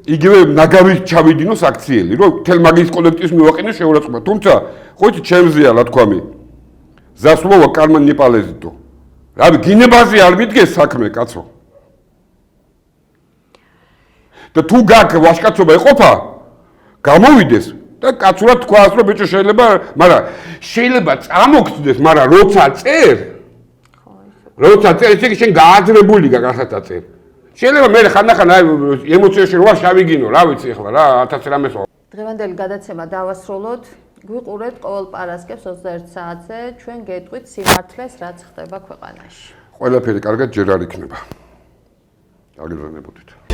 იგივე ნაგავით ჩავიდინოს აქციელი რომ მთელ მაგის კოლექტივს მივაყენე შეურაცხყოფა. თუმცა ხო იცი ჩემზეა რა თქვამი. ზასლოვა კარმან ნიპალეზიტო. რავი გინებაზე არ მიდგეს საქმე კაცო. და თუ გაქვს ვაშკაცობა ეყოფა გამოვიდეს და კაცურად თქვას რომ ბიჭო შეიძლება წამოგწდეს, მაგრამ როცა წერ ესე შენ გააძრებული გახსაცა წერ. შეიძლება მე ხანდახან აი ემოციაში როა შავიგინო, რა ვიცი ახლა რა 1000 რამეს. დღევანდელი გადაცემა დავასრულოთ. გვიყურებთ ყოველ პარასკევს 21 საათზე, ჩვენ გეტყვით სიმართლეს, რაც ხდება ქვეყანაში. ყველაფერი კარგად ჯერ არ იქნება. აგიბრანებოდით.